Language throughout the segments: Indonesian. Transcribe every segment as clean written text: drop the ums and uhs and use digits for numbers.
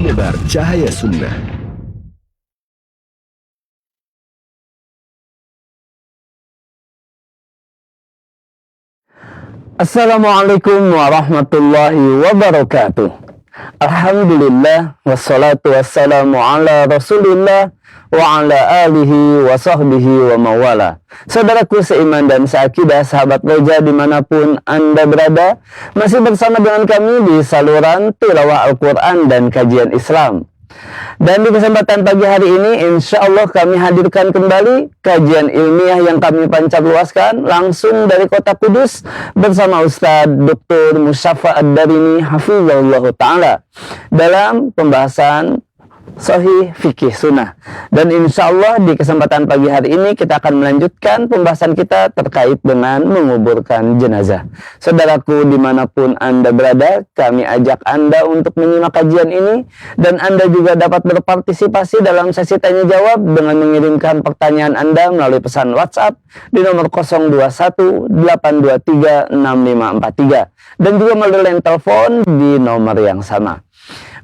Penebar Cahaya Sunnah. Assalamualaikum warahmatullahi wabarakatuh. Alhamdulillah wassalatu wassalamu ala Rasulillah wa ala alihi wa sahbihi wa mawala. Saudaraku seiman dan seakidah, sahabat roja dimanapun Anda berada, masih bersama dengan kami di saluran tilawah Al-Quran dan kajian Islam. Dan di kesempatan pagi hari ini, insya Allah kami hadirkan kembali kajian ilmiah yang kami pancarluaskan langsung dari kota Kudus bersama Ustadz Dr. Musyafa Ad-Darini Hafizahullah Ta'ala dalam pembahasan Sahih Fikih Sunnah. Dan insya Allah di kesempatan pagi hari ini kita akan melanjutkan pembahasan kita terkait dengan menguburkan jenazah. Saudaraku dimanapun Anda berada, kami ajak Anda untuk menyimak kajian ini. Dan Anda juga dapat berpartisipasi dalam sesi tanya jawab dengan mengirimkan pertanyaan Anda melalui pesan WhatsApp di nomor 021-823-6543. Dan juga melalui line telepon di nomor yang sama.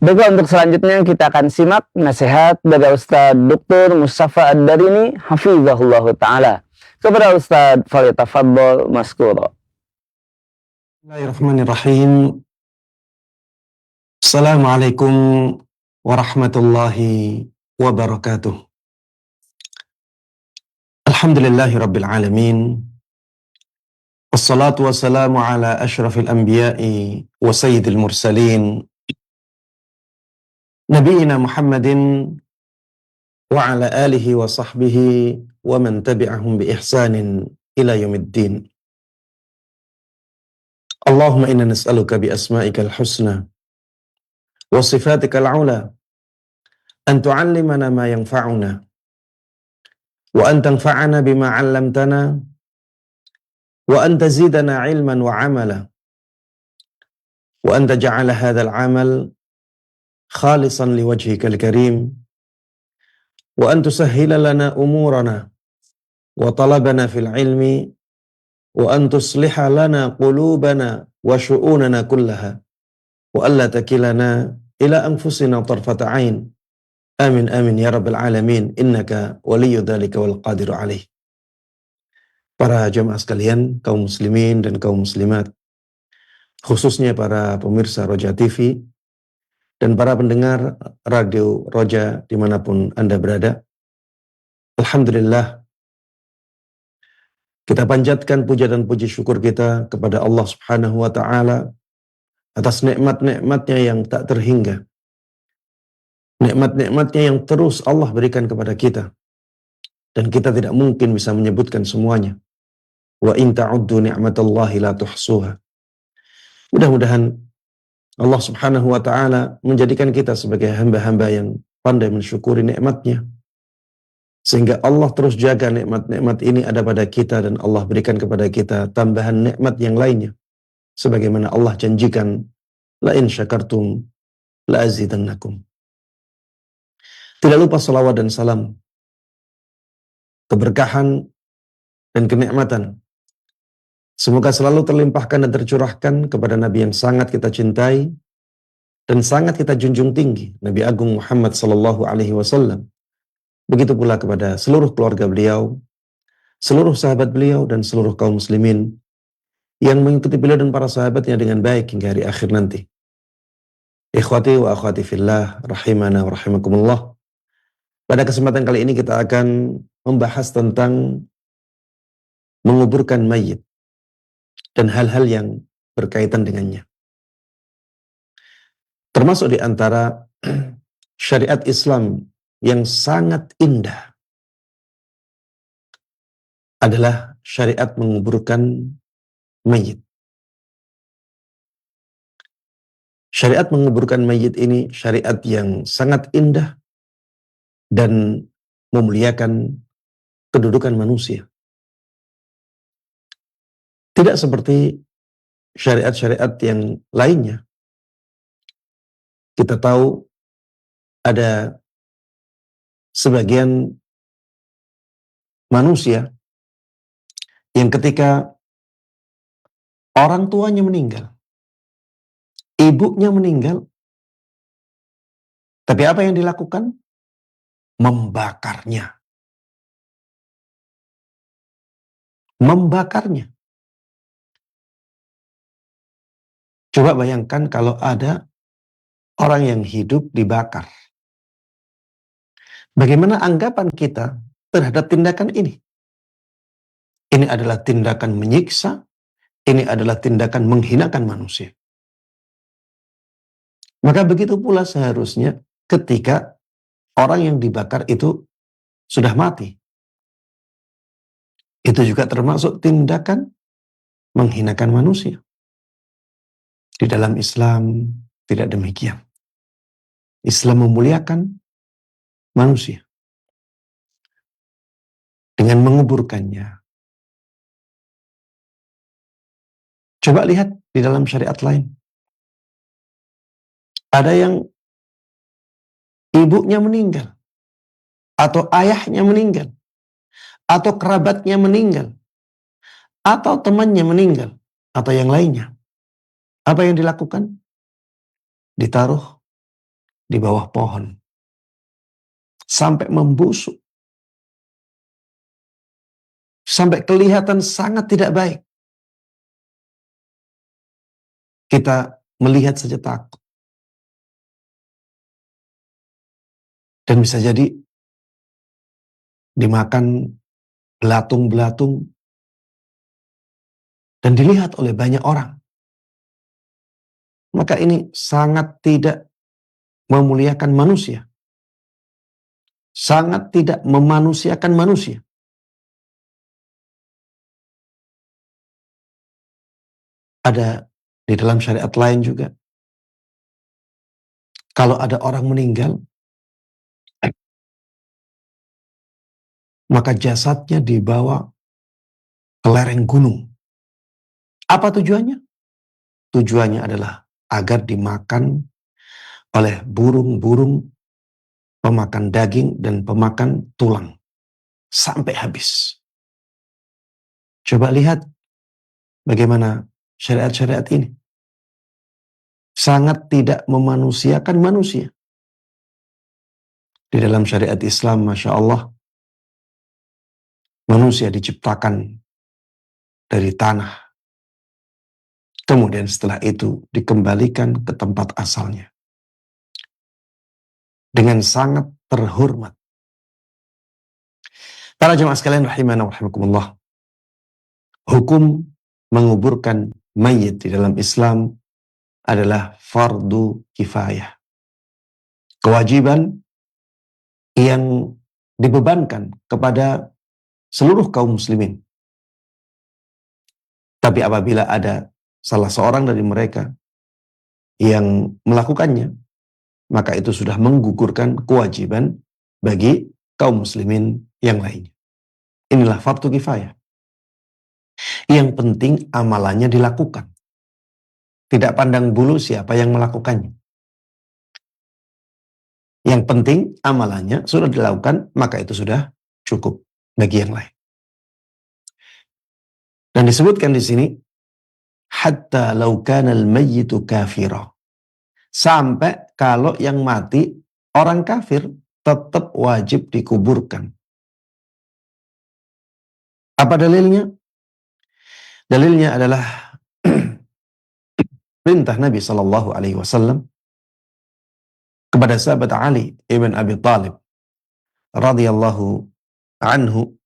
Baiklah, untuk selanjutnya kita akan simak nasihat dari Ustadz Dr. Musyafa Ad-Darini Hafizahullah Ta'ala. Kepada Ustadz, falyatafaddal maskura. Bismillahirrahmanirrahim. Assalamualaikum warahmatullahi wabarakatuh. Alhamdulillahi rabbil alamin. Wassalatu wassalamu ala ashrafil anbiya'i wa sayyidil mursalin. Nabiina Muhammadin wa ala alihi wa sahbihi wa man tabi'ahum bi ihsanin ila yaumiddin. Allahumma inna nas'aluka bi asma'ikal husna wa sifatikal ula an tu'allimana ma yanfa'una wa an tanfa'ana bima 'allamtana wa an tazidana 'ilman wa 'amala wa an taj'ala hadzal 'amal khalisan liwajhikal karim wa an tusahhila lana umurana wa talabana fil ilmi wa an tusliha lana qulubana wa syu'unana kullaha wa alla takilana ila anfusina tarfata ain. Amin amin ya rabbal alamin, innaka waliyyu dzalika wal qadiru alaih. Para jamaah sekalian, kaum muslimin dan kaum muslimat, khususnya para pemirsa Roja TV dan para pendengar Radio Roja dimanapun Anda berada, alhamdulillah, kita panjatkan puja dan puji syukur kita kepada Allah Subhanahu wa Ta'ala atas nikmat-nikmatnya yang tak terhingga, nikmat-nikmatnya yang terus Allah berikan kepada kita, dan kita tidak mungkin bisa menyebutkan semuanya. Wa in ta'uddu ni'matallahi la tuhsuha. Mudah-mudahan Allah Subhanahu wa Ta'ala menjadikan kita sebagai hamba-hamba yang pandai mensyukuri nikmatnya, sehingga Allah terus jaga nikmat-nikmat ini ada pada kita, dan Allah berikan kepada kita tambahan nikmat yang lainnya, sebagaimana Allah janjikan, la in syakartum la azidannakum. Tidak lupa salawat dan salam, keberkahan dan kenikmatan semoga selalu terlimpahkan dan tercurahkan kepada Nabi yang sangat kita cintai dan sangat kita junjung tinggi, Nabi Agung Muhammad sallallahu alaihi wasallam. Begitu pula kepada seluruh keluarga beliau, seluruh sahabat beliau, dan seluruh kaum muslimin yang mengikuti beliau dan para sahabatnya dengan baik hingga hari akhir nanti. Ikhwati wa akhwati fillah, rahimana wa rahimakumullah. Pada kesempatan kali ini kita akan membahas tentang menguburkan mayit dan hal-hal yang berkaitan dengannya. Termasuk di antara syariat Islam yang sangat indah adalah syariat menguburkan mayit. Syariat menguburkan mayit ini syariat yang sangat indah dan memuliakan kedudukan manusia. Tidak seperti syariat-syariat yang lainnya. Kita tahu ada sebagian manusia yang ketika orang tuanya meninggal, ibunya meninggal, Tapi apa yang dilakukan? Membakarnya. Membakarnya. Coba bayangkan kalau ada orang yang hidup dibakar. Bagaimana anggapan kita terhadap tindakan ini? Ini adalah tindakan menyiksa, ini adalah tindakan menghinakan manusia. Maka begitu pula seharusnya ketika orang yang dibakar itu sudah mati. Itu juga termasuk tindakan menghinakan manusia. Di dalam Islam tidak demikian. Islam memuliakan manusia dengan menguburkannya. Coba lihat di dalam syariat lain. Ada yang ibunya meninggal, atau ayahnya meninggal, atau kerabatnya meninggal, atau temannya meninggal, atau yang lainnya. Apa yang dilakukan? Ditaruh di bawah pohon sampai membusuk, sampai kelihatan sangat tidak baik. Kita melihat saja takut. Dan bisa jadi dimakan belatung-belatung dan dilihat oleh banyak orang. Maka ini sangat tidak memuliakan manusia. Sangat tidak memanusiakan manusia. Ada di dalam syariat lain juga. Kalau ada orang meninggal, maka jasadnya dibawa ke lereng gunung. Apa tujuannya? Tujuannya adalah agar dimakan oleh burung-burung pemakan daging dan pemakan tulang sampai habis. Coba lihat bagaimana syariat-syariat ini. Sangat tidak memanusiakan manusia. Di dalam syariat Islam, Masya Allah, manusia diciptakan dari tanah. Kemudian setelah itu dikembalikan ke tempat asalnya. Dengan sangat terhormat. Para jemaah sekalian rahimana wa rahimakumullah. Hukum menguburkan mayit di dalam Islam adalah fardu kifayah. Kewajiban yang dibebankan kepada seluruh kaum muslimin. Tapi apabila ada salah seorang dari mereka yang melakukannya, maka itu sudah menggugurkan kewajiban bagi kaum muslimin yang lainnya. Inilah fardu kifayah. Yang penting amalannya dilakukan. Tidak pandang bulu siapa yang melakukannya. Yang penting amalannya sudah dilakukan, maka itu sudah cukup bagi yang lain. Dan disebutkan di sini, hatta law kana al-mayyitu kafira. Sampai kalau yang mati orang kafir tetap wajib dikuburkan. Apa dalilnya? Dalilnya adalah perintah Nabi Shallallahu Alaihi Wasallam kepada sahabat Ali ibn Abi Thalib radhiyallahu anhu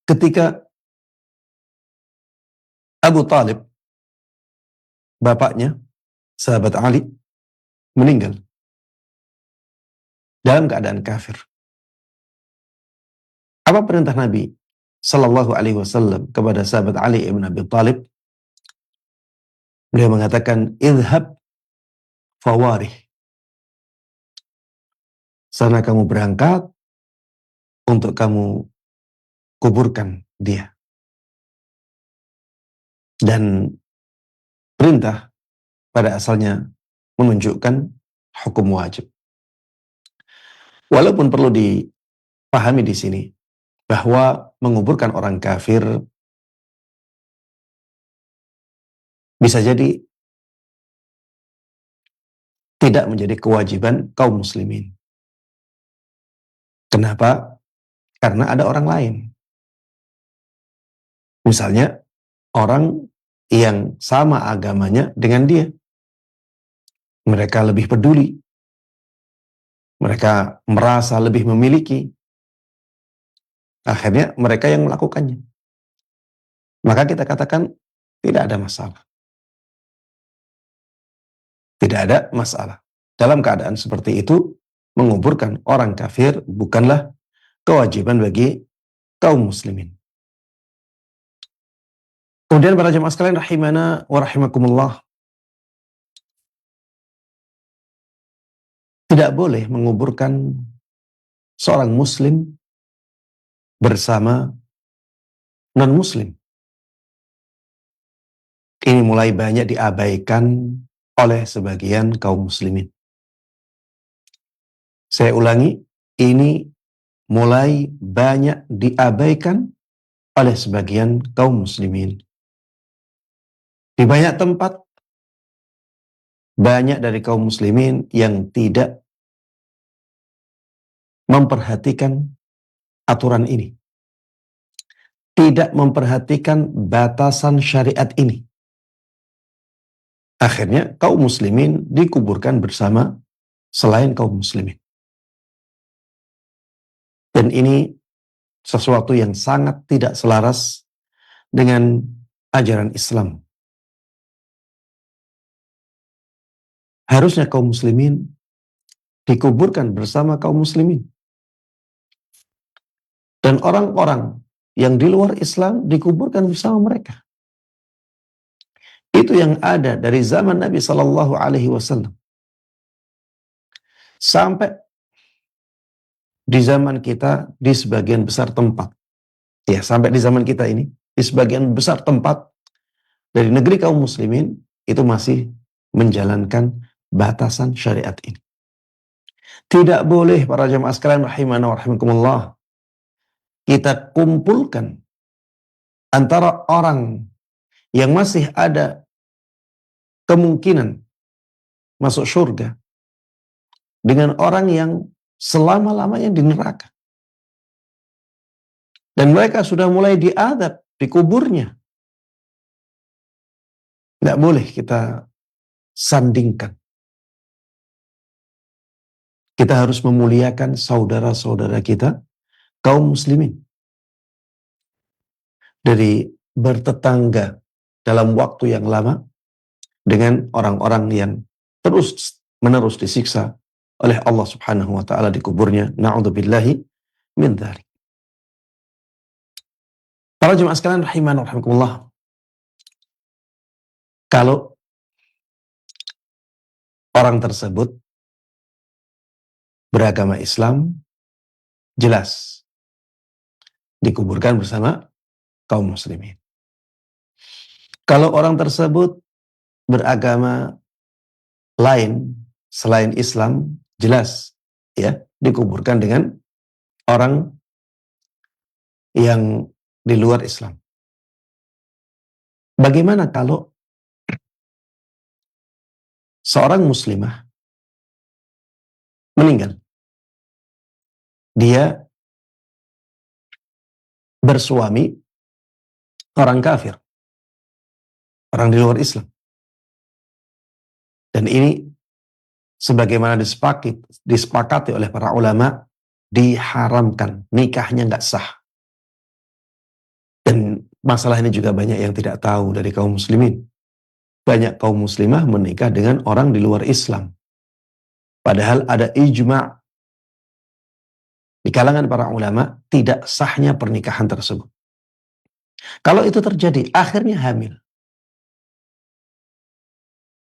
ketika Abu Thalib, bapaknya sahabat Ali, meninggal dalam keadaan kafir. Apa perintah Nabi Sallallahu Alaihi Wasallam kepada sahabat Ali ibn Abi Thalib? Beliau mengatakan, idhab fawarih. Sana kamu berangkat untuk kamu kuburkan dia. Dan perintah pada asalnya menunjukkan hukum wajib. Walaupun perlu dipahami di sini bahwa menguburkan orang kafir bisa jadi tidak menjadi kewajiban kaum muslimin. Kenapa? Karena ada orang lain. Misalnya, orang yang sama agamanya dengan dia. Mereka lebih peduli. Mereka merasa lebih memiliki. Akhirnya mereka yang melakukannya. Maka kita katakan tidak ada masalah. Tidak ada masalah. Dalam keadaan seperti itu, menguburkan orang kafir bukanlah kewajiban bagi kaum muslimin. Kemudian para jemaah sekalian rahimana wa rahimakumullah, tidak boleh menguburkan seorang muslim bersama non-muslim. Ini mulai banyak diabaikan oleh sebagian kaum muslimin. Saya ulangi, ini mulai banyak diabaikan oleh sebagian kaum muslimin. Di banyak tempat, banyak dari kaum muslimin yang tidak memperhatikan aturan ini. Tidak memperhatikan batasan syariat ini. Akhirnya kaum muslimin dikuburkan bersama selain kaum muslimin. Dan ini sesuatu yang sangat tidak selaras dengan ajaran Islam. Harusnya kaum muslimin dikuburkan bersama kaum muslimin. Dan orang-orang yang di luar Islam dikuburkan bersama mereka. Itu yang ada dari zaman Nabi Sallallahu Alaihi Wasallam sampai di zaman kita di sebagian besar tempat. Ya, sampai di zaman kita ini di sebagian besar tempat dari negeri kaum muslimin itu masih menjalankan batasan syariat ini. Tidak boleh para jemaah sekalian rahimana wa rahimakumullah, kita kumpulkan antara orang yang masih ada kemungkinan masuk surga dengan orang yang selama-lamanya di neraka. Dan mereka sudah mulai diadab di kuburnya. Tidak boleh kita sandingkan. Kita harus memuliakan saudara-saudara kita, kaum muslimin. Dari bertetangga dalam waktu yang lama dengan orang-orang yang terus-menerus disiksa oleh Allah Subhanahu wa taala di kuburnya. Na'udzubillahi min dzalik. Para jemaah sekalian rahimana wa rahimakumullah, kalau orang tersebut beragama Islam, jelas dikuburkan bersama kaum muslimin. Kalau orang tersebut beragama lain selain Islam, jelas ya dikuburkan dengan orang yang di luar Islam. Bagaimana kalau seorang muslimah meninggal? Dia bersuami orang kafir, orang di luar Islam. Dan ini sebagaimana disepakati oleh para ulama, diharamkan, nikahnya nggak sah. Dan masalah ini juga banyak yang tidak tahu dari kaum muslimin. Banyak kaum muslimah menikah dengan orang di luar Islam. Padahal ada ijma' di kalangan para ulama tidak sahnya pernikahan tersebut. Kalau itu terjadi, akhirnya hamil.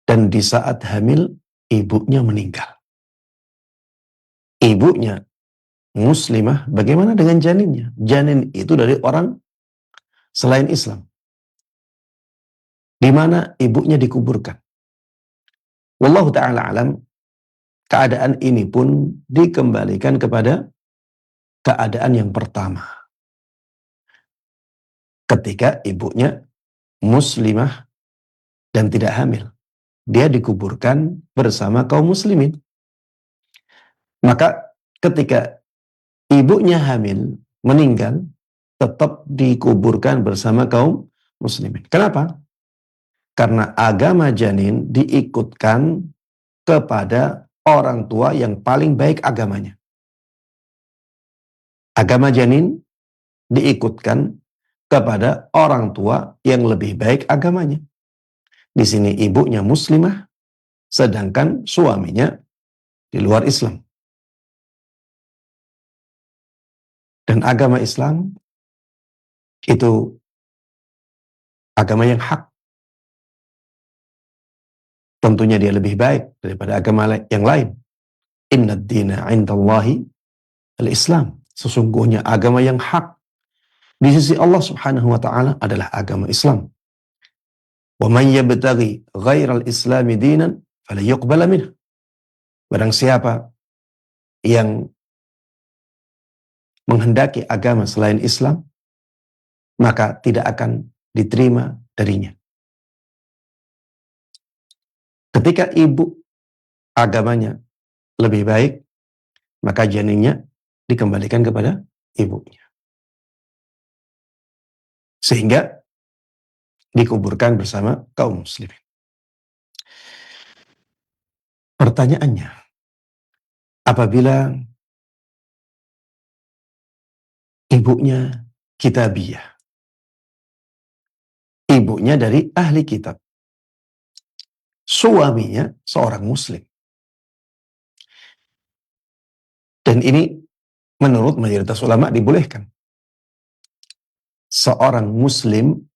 Dan di saat hamil, ibunya meninggal. Ibunya muslimah, bagaimana dengan janinnya? Janin itu dari orang selain Islam. Di mana ibunya dikuburkan. Wallahu ta'ala alam, keadaan ini pun dikembalikan kepada keadaan yang pertama. Ketika ibunya muslimah dan tidak hamil. dia dikuburkan bersama kaum muslimin. Maka ketika ibunya hamil, meninggal, tetap dikuburkan bersama kaum muslimin. Kenapa? Karena agama janin diikutkan kepada orang tua yang paling baik agamanya. Agama janin diikutkan kepada orang tua yang lebih baik agamanya. Di sini ibunya muslimah, sedangkan suaminya di luar Islam. Dan agama Islam itu agama yang hak. Tentunya dia lebih baik daripada agama yang lain. Inna ad-dina 'indallahi al-Islam. Sesungguhnya agama yang hak di sisi Allah Subhanahu wa taala adalah agama Islam. Wa man yabtaghi ghairal islami dinan fala yuqbala minhu. Barang siapa yang menghendaki agama selain Islam, maka tidak akan diterima darinya. Ketika ibu agamanya lebih baik, maka janinnya dikembalikan kepada ibunya. Sehingga dikuburkan bersama kaum muslimin. Pertanyaannya, apabila ibunya kitabiyah, ibunya dari ahli kitab, suaminya seorang muslim, dan ini menurut mayoritas ulama dibolehkan, seorang muslim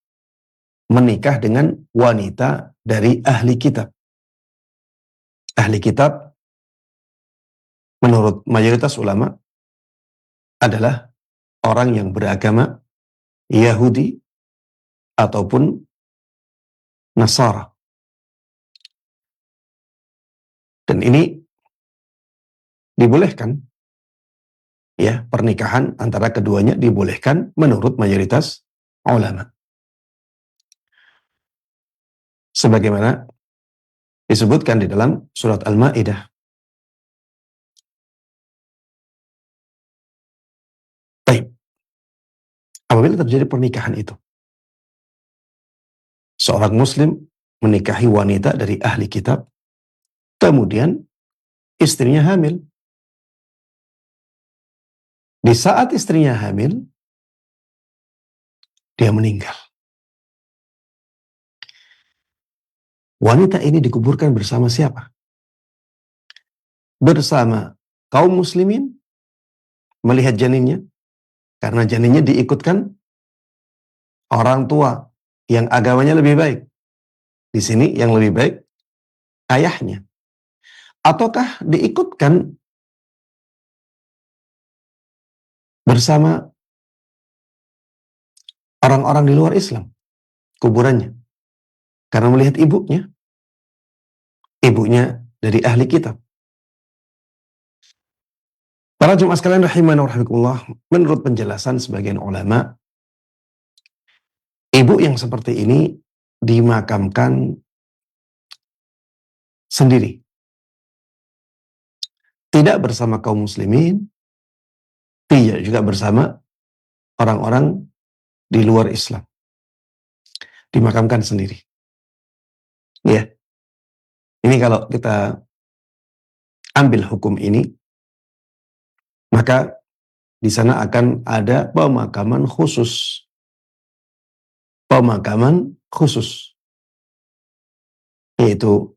menikah dengan wanita dari ahli kitab. Ahli kitab menurut mayoritas ulama adalah orang yang beragama Yahudi ataupun Nasara. Dan ini dibolehkan, ya, pernikahan antara keduanya dibolehkan menurut mayoritas ulama. Sebagaimana disebutkan di dalam surat Al-Maidah. Baik. Apabila terjadi pernikahan itu, seorang muslim menikahi wanita dari ahli kitab, kemudian istrinya hamil. Di saat istrinya hamil, dia meninggal. Wanita ini dikuburkan bersama siapa? Bersama kaum muslimin melihat janinnya, karena janinnya diikutkan orang tua yang agamanya lebih baik. Di sini yang lebih baik ayahnya. Ataukah diikutkan bersama orang-orang di luar Islam kuburannya? Karena melihat ibunya dari ahli kitab. Para jemaah sekalian rahimani wa rahimakumullah, menurut penjelasan sebagian ulama, ibu yang seperti ini dimakamkan sendiri. Tidak bersama kaum muslimin, tidak juga bersama orang-orang di luar Islam. Dimakamkan sendiri. Ya. Ini kalau kita ambil hukum ini, maka di sana akan ada pemakaman khusus. Pemakaman khusus. Yaitu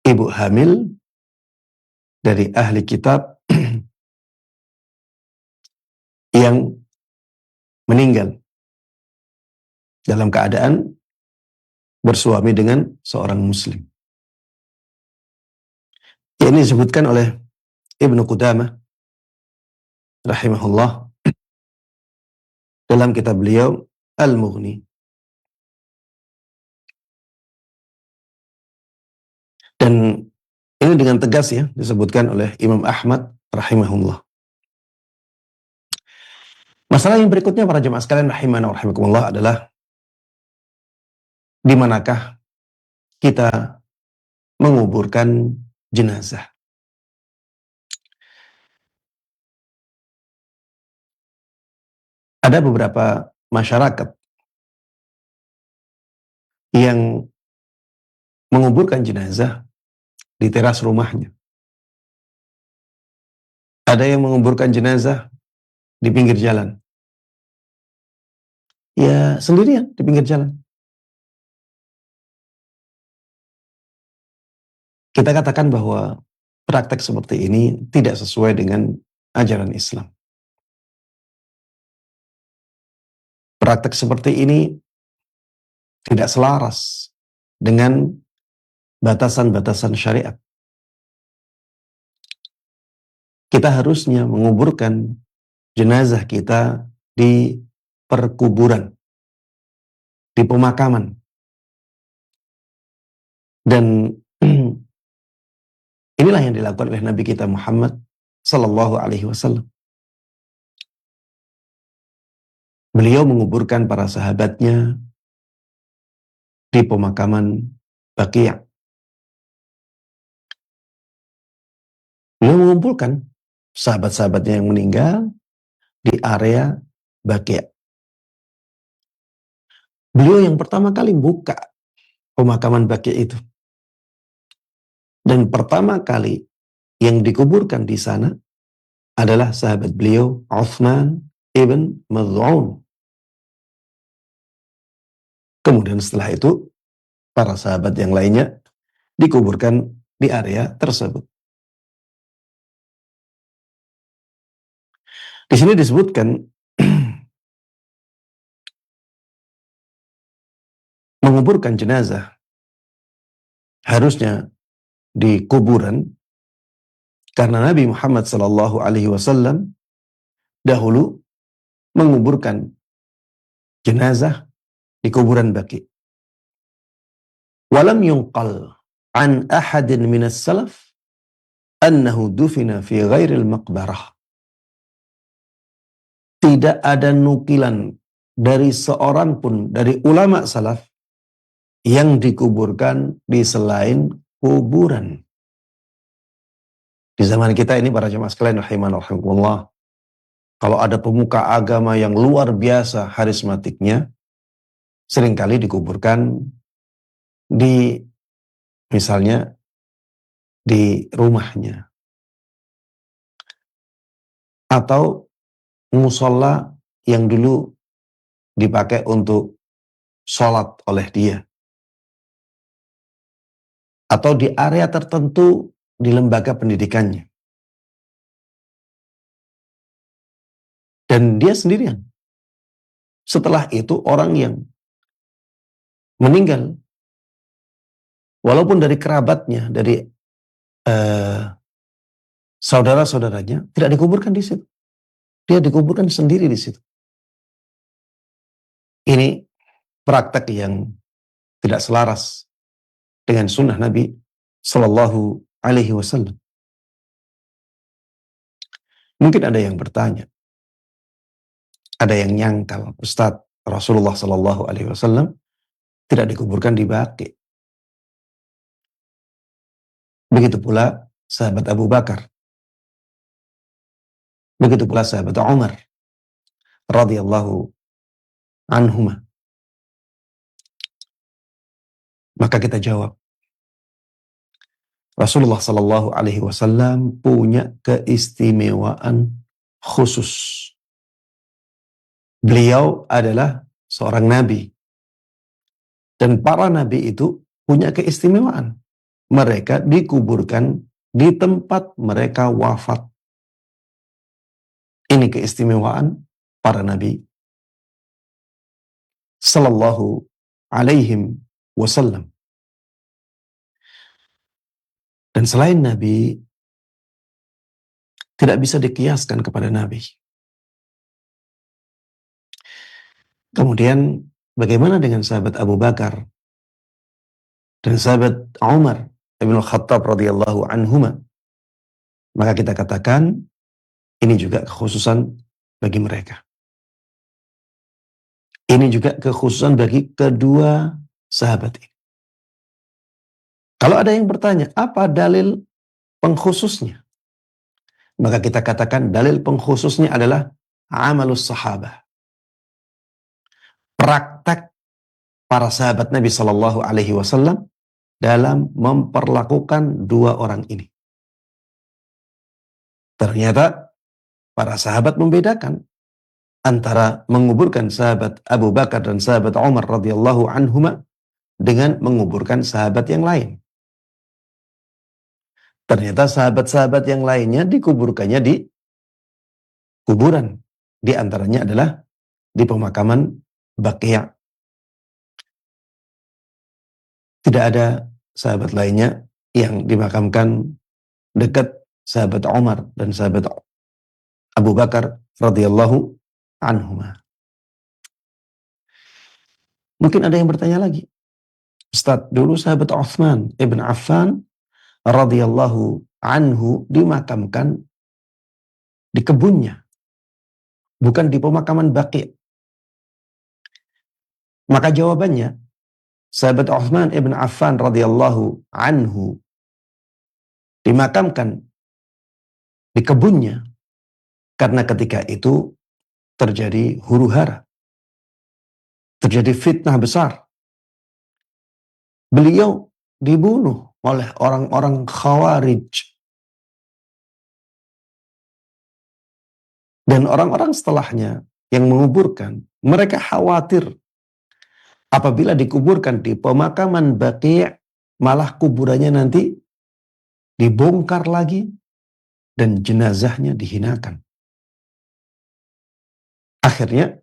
ibu hamil dari ahli kitab yang meninggal dalam keadaan bersuami dengan seorang muslim. Ini disebutkan oleh Ibnu Qudamah rahimahullah dalam kitab beliau Al-Mughni. Dan ini dengan tegas ya disebutkan oleh Imam Ahmad rahimahullah. Masalah yang berikutnya para jemaah sekalian rahimana wa rahimakumullah adalah di manakah kita menguburkan jenazah. Ada beberapa masyarakat yang menguburkan jenazah di teras rumahnya. Ada yang menguburkan jenazah di pinggir jalan. Ya, sendirian di pinggir jalan. Kita katakan bahwa praktek seperti ini tidak sesuai dengan ajaran Islam. Praktek seperti ini tidak selaras dengan batasan-batasan syariat. Kita harusnya menguburkan jenazah kita di perkuburan, di pemakaman. Dan inilah yang dilakukan oleh Nabi kita Muhammad Sallallahu Alaihi Wasallam. Beliau menguburkan para sahabatnya di pemakaman Baqi'. Beliau mengumpulkan sahabat-sahabatnya yang meninggal di area Baqi'. Beliau yang pertama kali buka pemakaman Baqi' itu. Dan pertama kali yang dikuburkan di sana adalah sahabat beliau Uthman ibn Mad'un. Kemudian setelah itu para sahabat yang lainnya dikuburkan di area tersebut. Di sini disebutkan menguburkan jenazah harusnya di kuburan karena Nabi Muhammad Sallallahu Alaihi Wasallam dahulu menguburkan jenazah di kuburan Baqi'. Walam yunqal an ahadin minas salaf annahu dufina fi ghairil maqbarah. Tidak ada nukilan dari seorang pun dari ulama salaf yang dikuburkan di selain kuburan. Di zaman kita ini para jemaah sekalian rahimanallah, kalau ada pemuka agama yang luar biasa harismatiknya, seringkali dikuburkan di misalnya di rumahnya atau musola yang dulu dipakai untuk sholat oleh dia atau di area tertentu di lembaga pendidikannya. Dan dia sendirian. Setelah itu orang yang meninggal, walaupun dari kerabatnya, dari saudara-saudaranya, tidak dikuburkan di situ. Dia dikuburkan sendiri di situ. Ini praktek yang tidak selaras dengan sunnah Nabi Sallallahu Alaihi Wasallam. Mungkin ada yang bertanya, ada yang nyangkal, Ustadz, Rasulullah Sallallahu Alaihi Wasallam tidak dikuburkan di Baqi'. Begitu pula sahabat Abu Bakar. Begitu pula sahabat Umar radhiyallahu anhuma. Maka kita jawab, Rasulullah Sallallahu Alaihi Wasallam punya keistimewaan khusus. Beliau adalah seorang nabi. Dan para nabi itu punya keistimewaan. Mereka dikuburkan di tempat mereka wafat. Ini keistimewaan para nabi Sallallahu Alaihi Wasallam. Dan selain nabi, tidak bisa dikiaskan kepada nabi. Kemudian bagaimana dengan sahabat Abu Bakar dan sahabat Umar Ibn Khattab radhiyallahu anhuma? Maka kita katakan ini juga kekhususan bagi mereka. Ini juga kekhususan bagi kedua sahabat ini. Kalau ada yang bertanya, apa dalil pengkhususnya? Maka kita katakan dalil pengkhususnya adalah amalus sahabah. Praktek para sahabat Nabi Shallallahu Alaihi Wasallam dalam memperlakukan dua orang ini. Ternyata para sahabat membedakan antara menguburkan sahabat Abu Bakar dan sahabat Umar radhiyallahu anhuma dengan menguburkan sahabat yang lain. Ternyata sahabat-sahabat yang lainnya dikuburkannya di kuburan. Di antaranya adalah di pemakaman Baqi'. Tidak ada sahabat lainnya yang dimakamkan dekat sahabat Umar dan sahabat Abu Bakar radhiyallahu anhuma. Mungkin ada yang bertanya lagi, Ustaz, dulu sahabat Utsman ibn Affan radhiyallahu anhu dimakamkan di kebunnya, bukan di pemakaman Baqi'. Maka jawabannya, sahabat Utsman ibn Affan radhiyallahu anhu dimakamkan di kebunnya karena ketika itu terjadi huru-hara, terjadi fitnah besar. Beliau dibunuh oleh orang-orang Khawarij. Dan orang-orang setelahnya yang menguburkan, mereka khawatir apabila dikuburkan di pemakaman Baqi', malah kuburannya nanti dibongkar lagi dan jenazahnya dihinakan. Akhirnya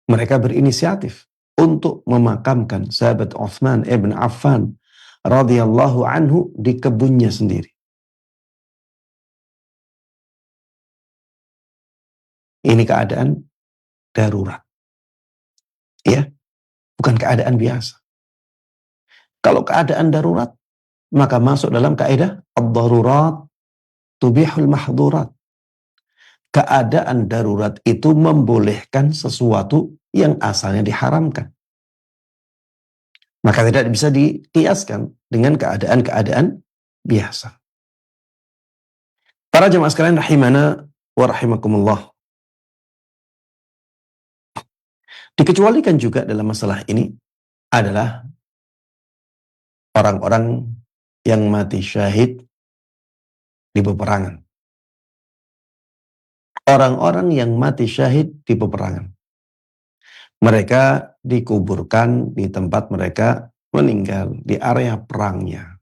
mereka berinisiatif untuk memakamkan sahabat Utsman ibn Affan radhiyallahu anhu di kebunnya sendiri. Ini keadaan darurat. Ya, bukan keadaan biasa. Kalau keadaan darurat, maka masuk dalam kaidah ad-darurat tubihul mahdurat. Keadaan darurat itu membolehkan sesuatu yang asalnya diharamkan. Maka tidak bisa dikiaskan dengan keadaan-keadaan biasa. Para jemaah sekalian rahimana wa rahimakumullah. Dikecualikan juga dalam masalah ini adalah orang-orang yang mati syahid di peperangan. Orang-orang yang mati syahid di peperangan. Mereka dikuburkan di tempat mereka meninggal, di area perangnya.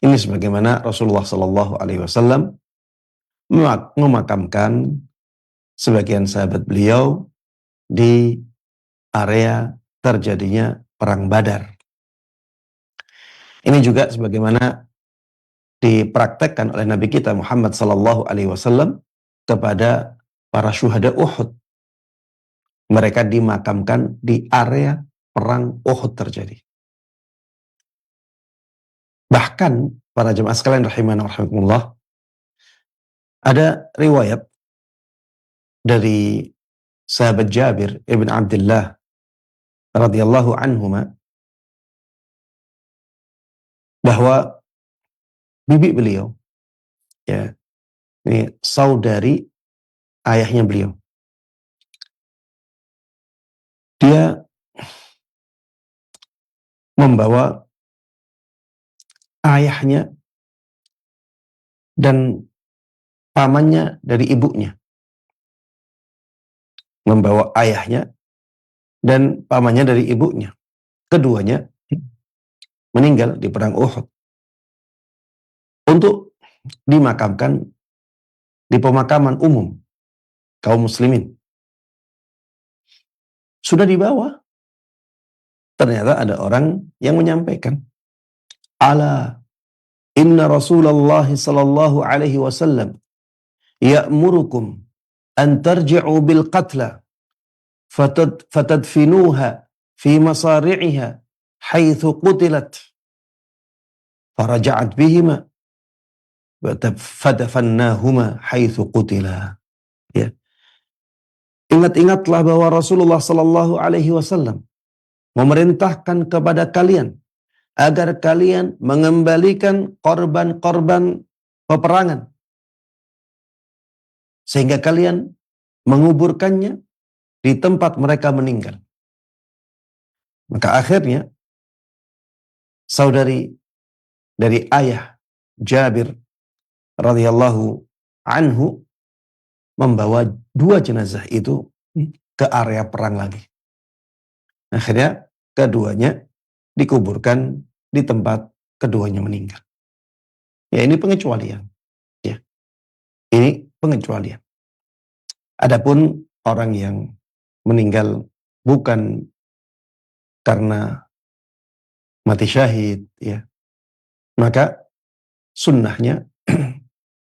Ini sebagaimana Rasulullah Sallallahu Alaihi Wasallam memakamkan sebagian sahabat beliau di area terjadinya perang Badar. Ini juga sebagaimana dipraktekkan oleh Nabi kita Muhammad Sallallahu Alaihi Wasallam kepada para syuhada Uhud. Mereka dimakamkan di area perang Uhud terjadi. Bahkan para jemaah sekalian rahimana wa rahimakumullah, ada riwayat dari sahabat Jabir ibn Abdullah radhiyallahu anhuma bahwa bibi beliau, ya, ini saudari ayahnya beliau, dia membawa ayahnya dan pamannya dari ibunya. Membawa ayahnya dan pamannya dari ibunya. Keduanya meninggal di perang Uhud. Untuk dimakamkan di pemakaman umum kaum muslimin. Sudah dibawa. Ternyata ada orang yang menyampaikan, ala inna Rasulullah sallallahu alaihi wasallam ya'murukum an tarji'u bil qatla fatadfinuha fi masari'iha haitsu qutilat faraja'at bihima fadafannahuma haitsu qutila. Ya. Ingat-ingatlah bahwa Rasulullah sallallahu alaihi wasallam memerintahkan kepada kalian agar kalian mengembalikan korban-korban peperangan, sehingga kalian menguburkannya di tempat mereka meninggal. Maka akhirnya saudari dari ayah Jabir radhiyallahu anhu membawa dua jenazah itu ke area perang lagi. Akhirnya keduanya dikuburkan di tempat keduanya meninggal. Ya, ini pengecualian. Ya, ini pengecualian. Adapun orang yang meninggal bukan karena mati syahid, ya, maka sunnahnya,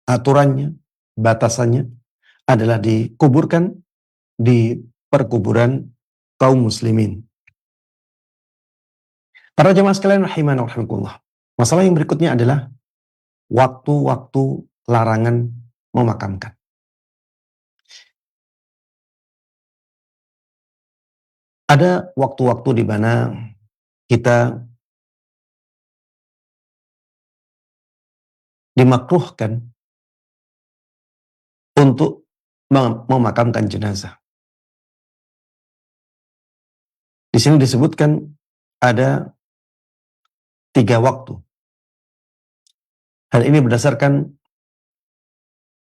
aturannya, batasannya adalah dikuburkan di perkuburan kaum muslimin. Para jemaah sekalian rahimana wa rahimakumullah. Masalah yang berikutnya adalah waktu-waktu larangan memakamkan. Ada waktu-waktu di mana kita dimakruhkan untuk memakamkan jenazah. Di sini disebutkan ada 3 waktu. Hal ini berdasarkan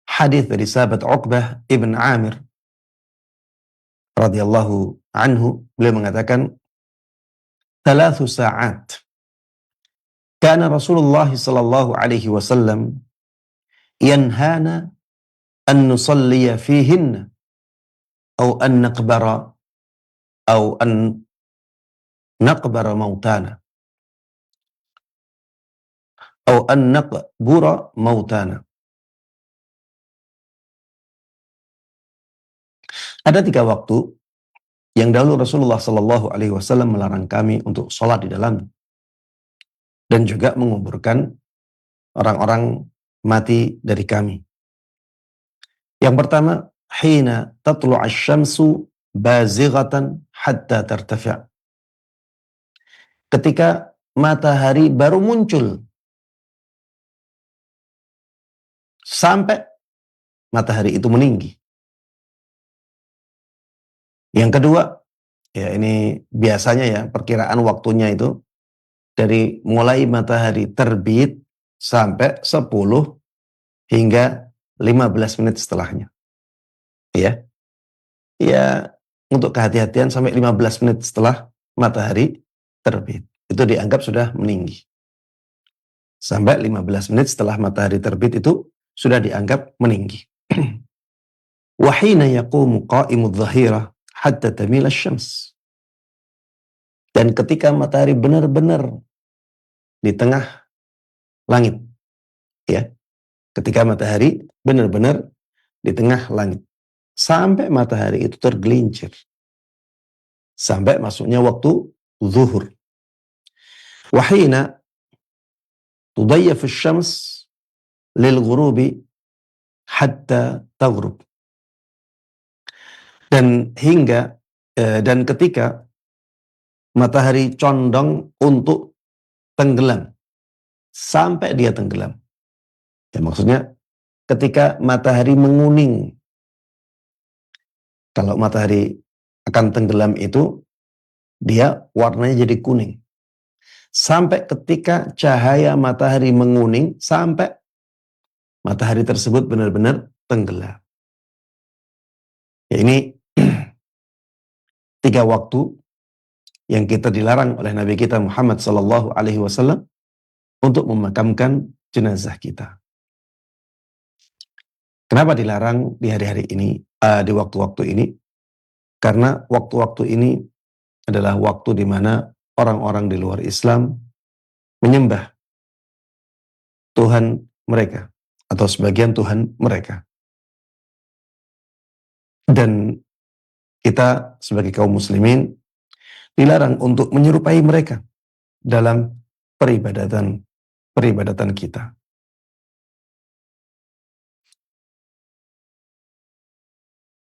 hadis dari sahabat Uqbah ibn Amir radhiyallahu anhu. Beliau mengatakan, 3 sa'at kana Rasulullah sallallahu alaihi wasallam yanhana an nusalliya fihinna aw an naqbara aw an naqbara mautana aw an naqbura mautana. Ada 3 waktu yang dahulu Rasulullah sallallahu alaihi wasallam melarang kami untuk sholat di dalam dan juga menguburkan orang-orang mati dari kami. Yang pertama, hina tatlu' asy-syamsu bazighatan hatta tartafi'. Ketika matahari baru muncul sampai matahari itu meninggi. Yang kedua, ya ini biasanya ya perkiraan waktunya itu dari mulai matahari terbit sampai 10 hingga 15 menit setelahnya. Ya. Ya, untuk kehati-hatian sampai 15 menit setelah matahari terbit. Itu dianggap sudah meninggi. Sampai 15 menit setelah matahari terbit itu sudah dianggap meninggi. Wa hina yaqumu qa'imudz dhahirah hatta tamila asy-syams. Dan ketika matahari benar-benar di tengah langit, ya, ketika matahari benar-benar di tengah langit sampai matahari itu tergelincir sampai masuknya waktu zuhur. Wa hina tudayyaf asy-syams lil ghurubi hatta taghrub. Dan hingga dan ketika matahari condong untuk tenggelam sampai dia tenggelam. Ya, maksudnya ketika matahari menguning. Kalau matahari akan tenggelam itu dia warnanya jadi kuning. Sampai ketika cahaya matahari menguning sampai matahari tersebut benar-benar tenggelam. Ya, ini 3 waktu yang kita dilarang oleh Nabi kita Muhammad sallallahu alaihi wasallam untuk memakamkan jenazah kita. Kenapa dilarang di hari-hari ini, di waktu-waktu ini? Karena waktu-waktu ini adalah waktu di mana orang-orang di luar Islam menyembah Tuhan mereka atau sebagian Tuhan mereka. Dan kita sebagai kaum muslimin dilarang untuk menyerupai mereka dalam peribadatan kita.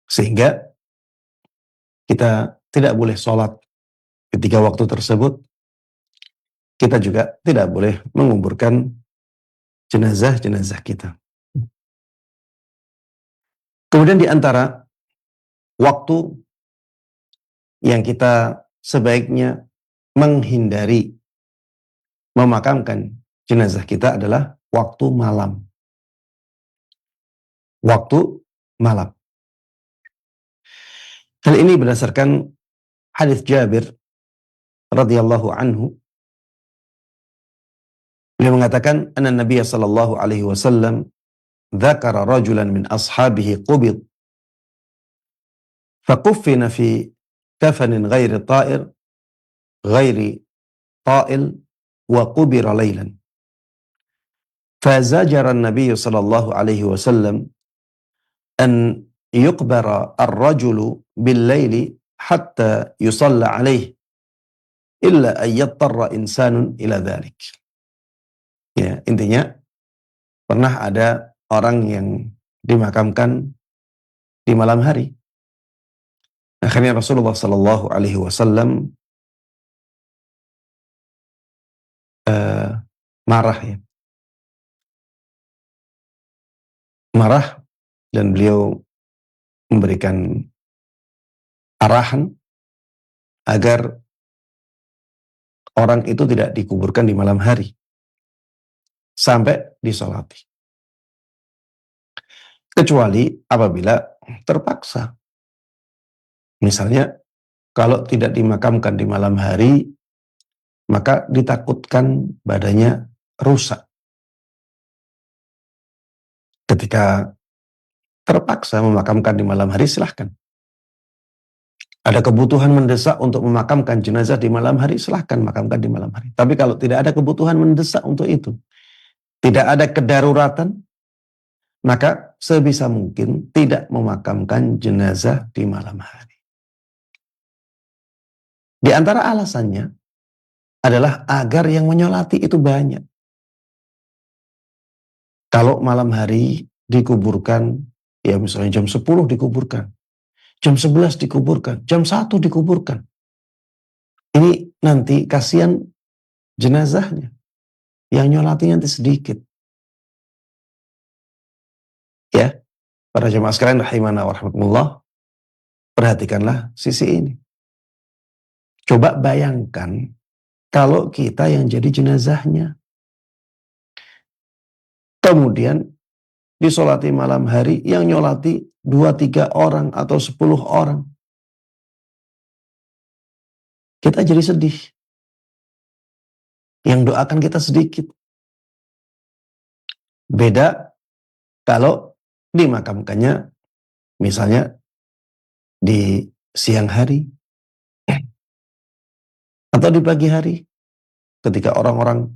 Sehingga kita tidak boleh sholat ketika waktu tersebut kita juga tidak boleh menguburkan jenazah-jenazah kita. Kemudian di antara waktu yang kita sebaiknya menghindari memakamkan jenazah kita adalah waktu malam. Waktu malam. Hal ini berdasarkan hadis Jabir radhiyallahu anhu. Beliau mengatakan, "Anna Nabiy sallallahu alaihi wasallam dzakara rajulan min ashabihi qubid faquffina fi kafanin ghairi ta'il wa qubira laylan. Fazajara an-nabiy sallallahu alaihi wasallam an yuqbara ar-rajulu bil-laili hatta yusalla alaihi illa an yattarra insanun ila dhalik." Ya, intinya pernah ada orang yang dimakamkan di malam hari. Akhirnya Rasulullah sallallahu alaihi wasallam marah ya. Marah, dan beliau memberikan arahan agar orang itu tidak dikuburkan di malam hari sampai disolati. Kecuali apabila terpaksa. Misalnya, kalau tidak dimakamkan di malam hari, maka ditakutkan badannya rusak. Ketika terpaksa memakamkan di malam hari, silahkan. Ada kebutuhan mendesak untuk memakamkan jenazah di malam hari, silahkan makamkan di malam hari. Tapi kalau tidak ada kebutuhan mendesak untuk itu, tidak ada kedaruratan, maka sebisa mungkin tidak memakamkan jenazah di malam hari. Di antara alasannya adalah agar yang menyolati itu banyak. Kalau malam hari dikuburkan, ya misalnya jam 10 dikuburkan, jam 11 dikuburkan, jam 1 dikuburkan. Ini nanti kasihan jenazahnya. Yang nyolatinya nanti sedikit. Ya, para jemaah sekalian rahimana wa rahmatullah, perhatikanlah sisi ini. Coba bayangkan kalau kita yang jadi jenazahnya. Kemudian disolati malam hari, yang nyolati 2-3 orang atau 10 orang. Kita jadi sedih. Yang doakan kita sedikit. Beda kalau dimakamkannya misalnya di siang hari atau di pagi hari, ketika orang-orang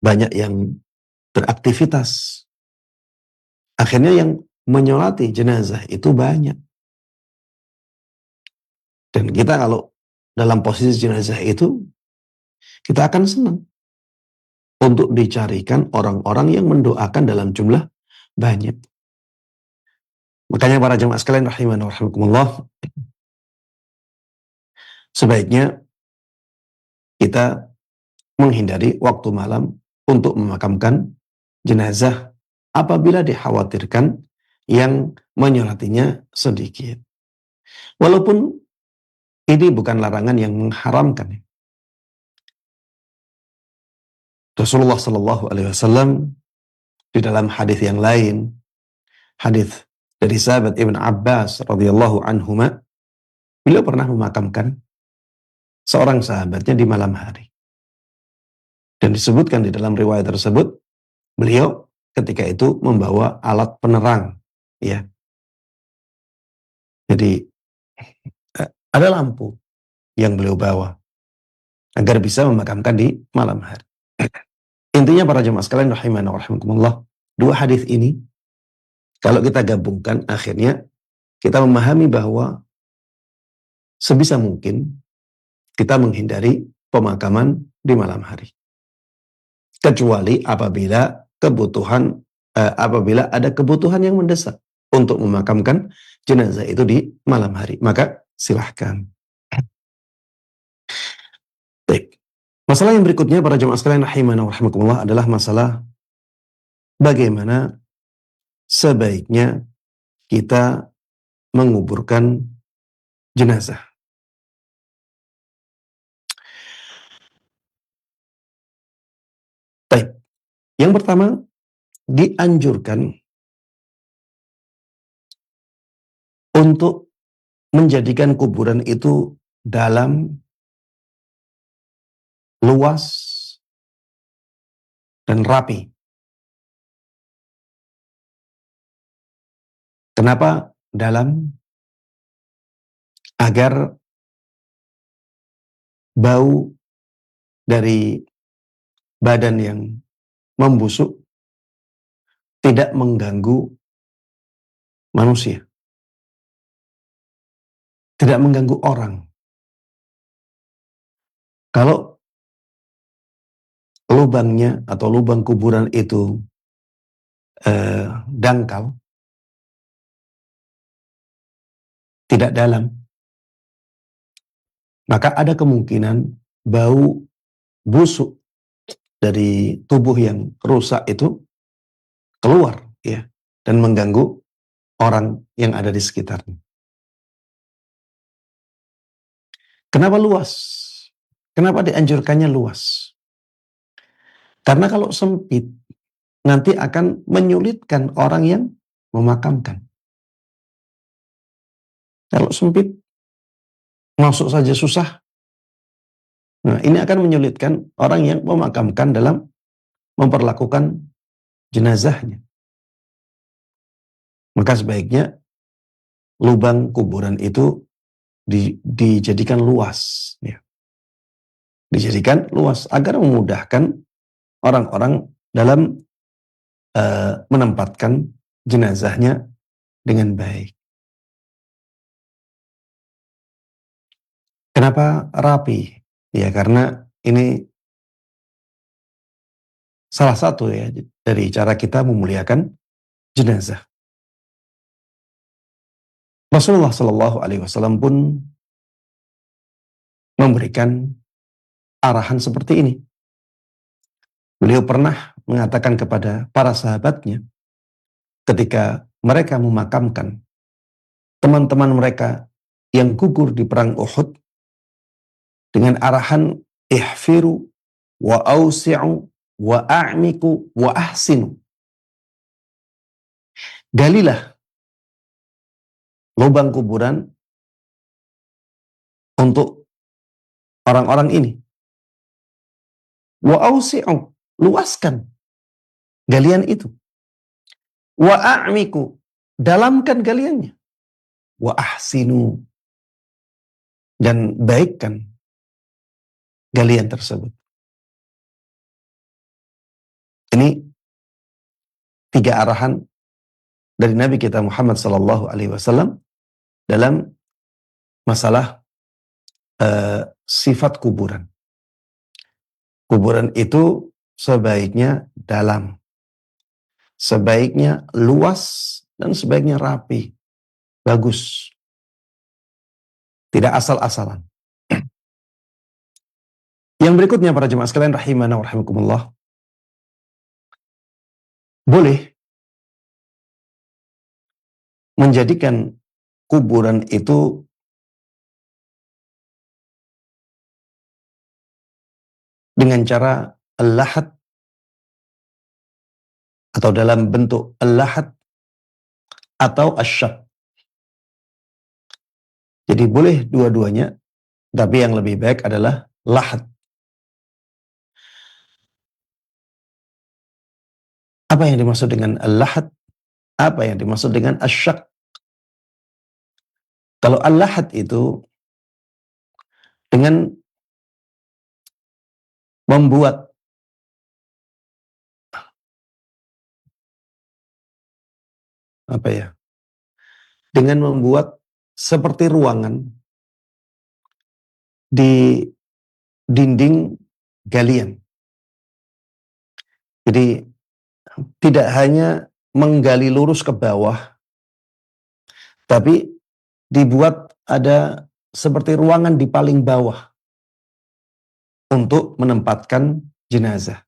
banyak yang beraktivitas. Akhirnya yang menyolati jenazah itu banyak. Dan kita kalau dalam posisi jenazah itu, kita akan senang untuk dicarikan orang-orang yang mendoakan dalam jumlah banyak. Makanya para jemaah sekalian rahimana wa rahimakumullah, sebaiknya kita menghindari waktu malam untuk memakamkan jenazah apabila dikhawatirkan yang menyolatinya sedikit. Walaupun ini bukan larangan yang mengharamkan. Rasulullah Shallallahu Alaihi Wasallam di dalam hadis yang lain, hadis dari sahabat Ibn Abbas radhiyallahu anhuma, beliau pernah memakamkan seorang sahabatnya di malam hari. Dan disebutkan di dalam riwayat tersebut, beliau ketika itu membawa alat penerang, ya. Jadi ada lampu yang beliau bawa agar bisa memakamkan di malam hari. Intinya para jemaah sekalian rahimana wa rahimakumullah, dua hadis ini kalau kita gabungkan, akhirnya kita memahami bahwa sebisa mungkin kita menghindari pemakaman di malam hari. Kecuali apabila apabila ada kebutuhan yang mendesak untuk memakamkan jenazah itu di malam hari, maka silahkan. Baik. Masalah yang berikutnya para jemaah sekalian rahimana wa rahimakumullah adalah masalah bagaimana sebaiknya kita menguburkan jenazah. Baik, yang pertama dianjurkan untuk menjadikan kuburan itu dalam, luas, dan rapi. Kenapa dalam? Agar bau dari badan yang membusuk tidak mengganggu manusia, tidak mengganggu orang. Kalau lubangnya atau lubang kuburan itu dangkal, tidak dalam, maka ada kemungkinan bau busuk dari tubuh yang rusak itu keluar, ya, dan mengganggu orang yang ada di sekitarnya. Kenapa luas? Kenapa dianjurkannya luas? Karena kalau sempit, nanti akan menyulitkan orang yang memakamkan. Kalau sempit, masuk saja susah. Nah, ini akan menyulitkan orang yang memakamkan dalam memperlakukan jenazahnya. Maka sebaiknya lubang kuburan itu dijadikan luas, ya. Dijadikan luas agar memudahkan orang-orang dalam menempatkan jenazahnya dengan baik. Kenapa rapi? Ya karena ini salah satu ya dari cara kita memuliakan jenazah. Rasulullah Shallallahu Alaihi Wasallam pun memberikan arahan seperti ini. Beliau pernah mengatakan kepada para sahabatnya ketika mereka memakamkan teman-teman mereka yang gugur di perang Uhud dengan arahan ihfiru wa ausi'u wa a'miku wa ahsinu. Galilah lubang kuburan untuk orang-orang ini. Wa ausi'u, luaskan galian itu. Wa a'miku, dalamkan galiannya. Wa ahsinu, dan baikkan galian tersebut. Ini 3 arahan dari Nabi kita Muhammad Sallallahu Alaihi Wasallam dalam masalah sifat kuburan. Kuburan itu sebaiknya dalam, sebaiknya luas, dan sebaiknya rapi, bagus. Tidak asal-asalan. Yang berikutnya para jemaah sekalian rahimana wa rahimakumullah, boleh menjadikan kuburan itu dengan cara al-lahad atau dalam bentuk al-lahad atau asyab. Jadi boleh dua-duanya, tapi yang lebih baik adalah lahad. Apa yang dimaksud dengan al-lahad? Apa yang dimaksud dengan asyab? Kalau al-lahad itu dengan membuat dengan membuat seperti ruangan di dinding galian. Jadi tidak hanya menggali lurus ke bawah, tapi dibuat ada seperti ruangan di paling bawah. untuk menempatkan jenazah.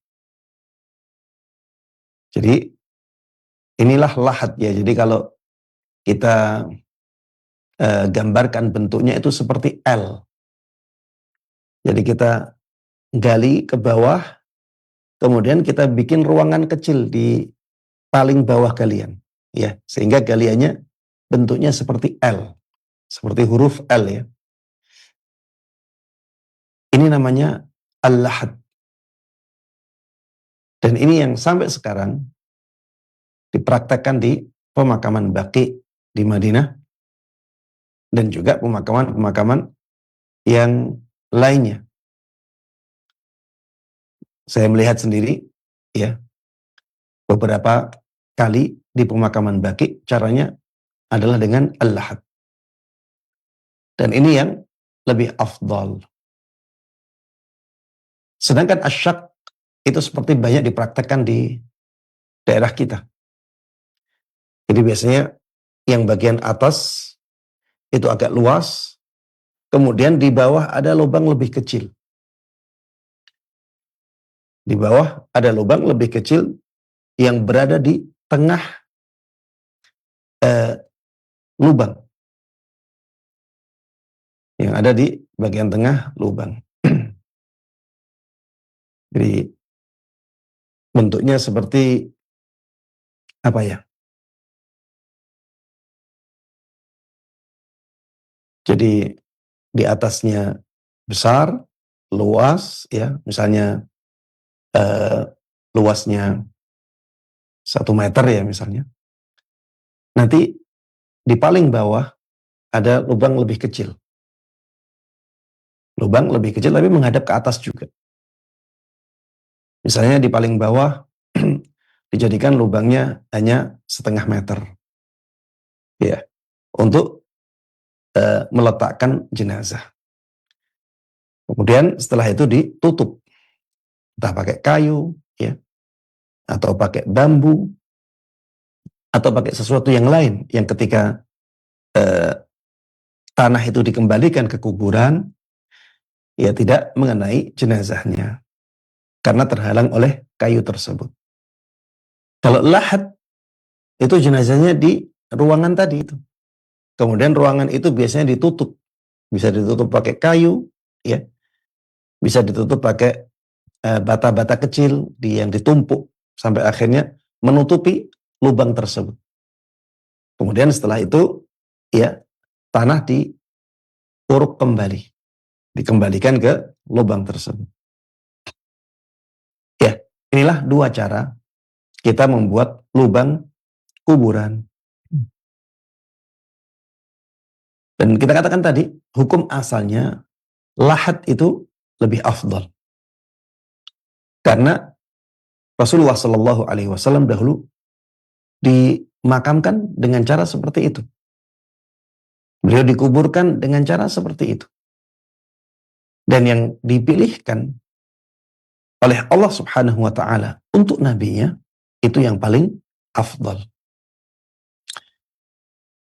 Jadi inilah lahat ya. Jadi kalau kita gambarkan bentuknya itu seperti L. Jadi kita gali ke bawah, kemudian kita bikin ruangan kecil di paling bawah galian, ya, sehingga galiannya bentuknya seperti L, seperti huruf L ya. Ini namanya al-lahad. Dan ini yang sampai sekarang dipraktekkan di pemakaman Baqi di Madinah dan juga pemakaman-pemakaman yang lainnya. Saya melihat sendiri ya beberapa kali di pemakaman Baqi caranya adalah dengan al-lahad. Dan ini yang lebih afdal. Sedangkan asyak itu seperti banyak dipraktekkan di daerah kita. Jadi biasanya yang bagian atas itu agak luas, kemudian di bawah ada lubang lebih kecil. Di bawah ada lubang lebih kecil yang berada di tengah lubang. Yang ada di bagian tengah lubang. Jadi bentuknya seperti apa ya? Jadi di atasnya besar, luas, ya, misalnya luasnya 1 meter ya misalnya. Nanti di paling bawah ada lubang lebih kecil. Lubang lebih kecil tapi menghadap ke atas juga. Misalnya di paling bawah dijadikan lubangnya hanya 0,5 meter. Ya, untuk meletakkan jenazah. Kemudian setelah itu ditutup. Entah pakai kayu, ya, atau pakai bambu, atau pakai sesuatu yang lain yang ketika tanah itu dikembalikan ke kuburan, ya tidak mengenai jenazahnya karena terhalang oleh kayu tersebut. Kalau lahad itu jenazahnya di ruangan tadi itu. Kemudian ruangan itu biasanya ditutup, bisa ditutup pakai kayu, ya, bisa ditutup pakai bata-bata kecil yang ditumpuk sampai akhirnya menutupi lubang tersebut. Kemudian setelah itu, ya, tanah diuruk kembali, dikembalikan ke lubang tersebut. Ya, inilah 2 cara kita membuat lubang kuburan. Dan kita katakan tadi, hukum asalnya lahad itu lebih afdal. Karena Rasulullah Shallallahu Alaihi Wasallam dahulu dimakamkan dengan cara seperti itu. Beliau dikuburkan dengan cara seperti itu. Dan yang dipilihkan oleh Allah Subhanahu wa taala untuk nabinya itu yang paling afdal.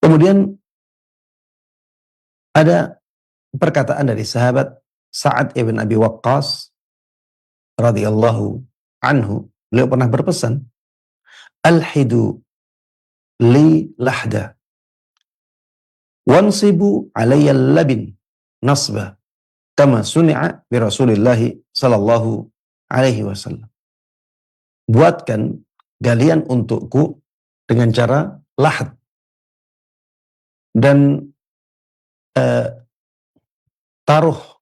Kemudian ada perkataan dari sahabat Sa'ad ibn Abi Waqqas radhiyallahu anhu, beliau pernah berpesan, "Alhidu li lahda wansibu alayya labin nasba kama suni'a bi Rasulillah sallallahu alaihi wasallam." Buatkan galian untukku dengan cara lahad dan taruh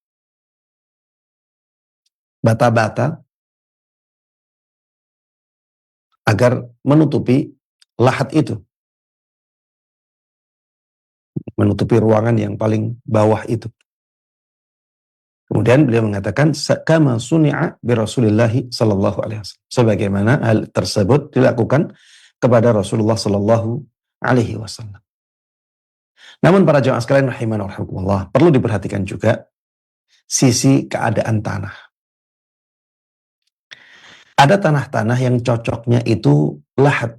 bata-bata agar menutupi lahat itu, menutupi ruangan yang paling bawah itu. Kemudian beliau mengatakan, kama suni'a bi Rasulillah sallallahu alaihi wasallam. Sebagaimana hal tersebut dilakukan kepada Rasulullah sallallahu alaihi wasallam. Namun para jemaah sekalian rahimana wa rahimakumullah, perlu diperhatikan juga sisi keadaan tanah. Ada tanah-tanah yang cocoknya itu lahat.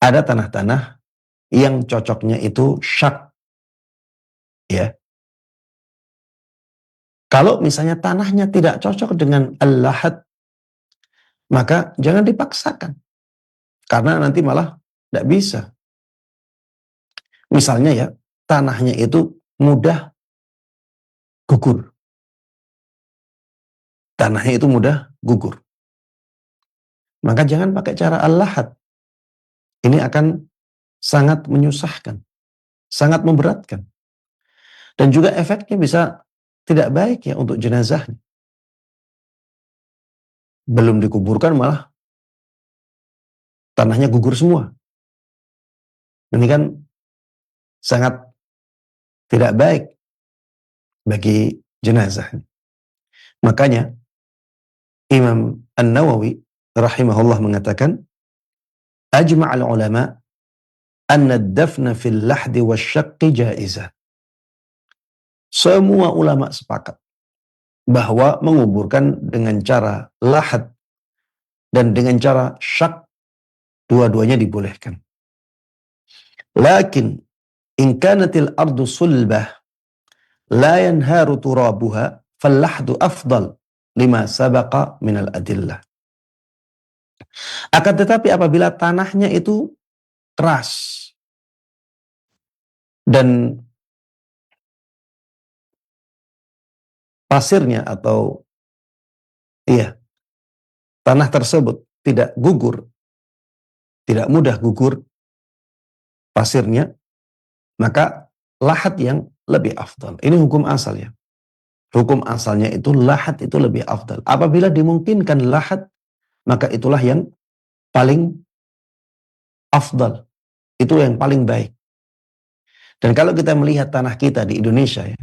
Ada tanah-tanah yang cocoknya itu syak. Ya. Kalau misalnya tanahnya tidak cocok dengan al-lahad, maka jangan dipaksakan. Karena nanti malah tidak bisa. Misalnya ya, tanahnya itu mudah gugur. Tanahnya itu mudah gugur. Maka jangan pakai cara al-lahad. Ini akan sangat menyusahkan, sangat memberatkan. Dan juga efeknya bisa tidak baik ya untuk jenazahnya. Belum dikuburkan malah tanahnya gugur semua. Ini kan sangat tidak baik bagi jenazah. Makanya Imam An-Nawawi rahimahullah mengatakan, ajma'al ulama anna ad-dafna fil lahdi wasyaqqi jaizah. Semua ulama sepakat bahwa menguburkan dengan cara lahad dan dengan cara syak, dua-duanya dibolehkan. Lakin in kanatil ardu sulbah la yanharu turabuha fal-lahdu afdal lima sabaqa minal adillah. Akan tetapi apabila tanahnya itu keras dan pasirnya atau tanah tersebut tidak gugur, tidak mudah gugur pasirnya, maka lahat yang lebih afdal. Ini hukum asal ya. Hukum asalnya itu lahat itu lebih afdal. Apabila dimungkinkan lahat, maka itulah yang paling afdal. Itu yang paling baik. Dan kalau kita melihat tanah kita di Indonesia ya,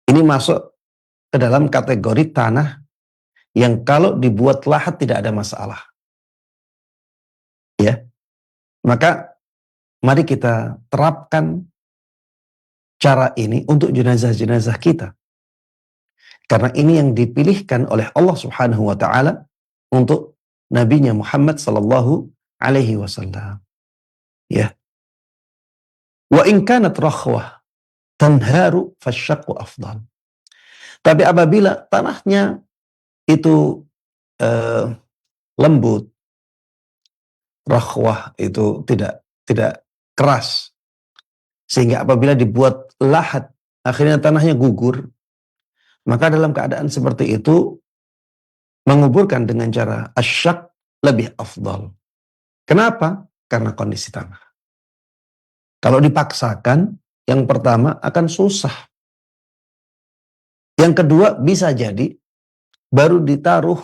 ini masuk ke dalam kategori tanah yang kalau dibuat lahat tidak ada masalah. Ya. Maka mari kita terapkan cara ini untuk jenazah-jenazah kita. Karena ini yang dipilihkan oleh Allah Subhanahu wa taala untuk nabinya Muhammad sallallahu alaihi wasallam. Ya. Wa in kanat rakhwah tanharu fasyaqqu afdal. Tapi apabila tanahnya itu lembut, rakhwah itu tidak keras, sehingga apabila dibuat lahat akhirnya tanahnya gugur, maka dalam keadaan seperti itu menguburkan dengan cara asyak lebih afdal. Kenapa? Karena kondisi tanah. Kalau dipaksakan, yang pertama akan susah. Yang kedua bisa jadi baru ditaruh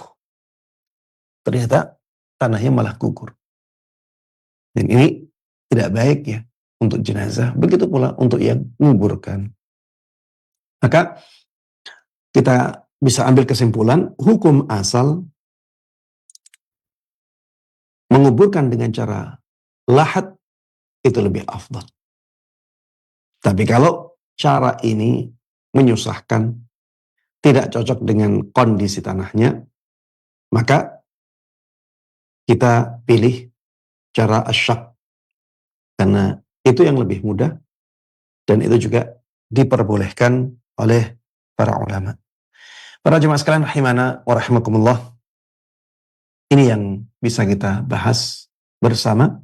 ternyata tanahnya malah gugur. Dan ini tidak baik ya untuk jenazah, begitu pula untuk yang menguburkan. Maka kita bisa ambil kesimpulan, hukum asal menguburkan dengan cara lahat itu lebih afdal. Tapi kalau cara ini menyusahkan, tidak cocok dengan kondisi tanahnya, maka kita pilih cara asyak. Karena itu yang lebih mudah dan itu juga diperbolehkan oleh para ulama. Para jemaah sekalian rahimana wa rahimakumullah. Ini yang bisa kita bahas bersama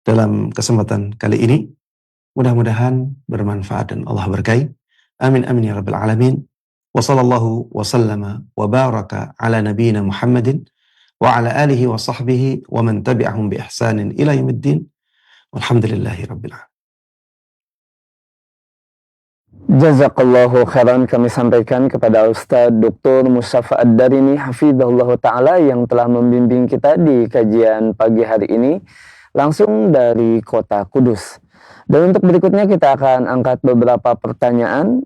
dalam kesempatan kali ini. Mudah-mudahan bermanfaat dan Allah berkahi. Amin amin ya rabbal alamin. Wa sallallahu wa sallama wa baraka ala nabiyyina Muhammadin wa ala alihi wa sahbihi wa man tabi'ahum bi ihsanin ila yaumiddin. Walhamdulillahi rabbil alamin. Jazakallahu khairan, kami sampaikan kepada Ustaz Dr. Mustafa Ad-Darini hafizahullah ta'ala yang telah membimbing kita di kajian pagi hari ini langsung dari kota Kudus. Dan untuk berikutnya kita akan angkat beberapa pertanyaan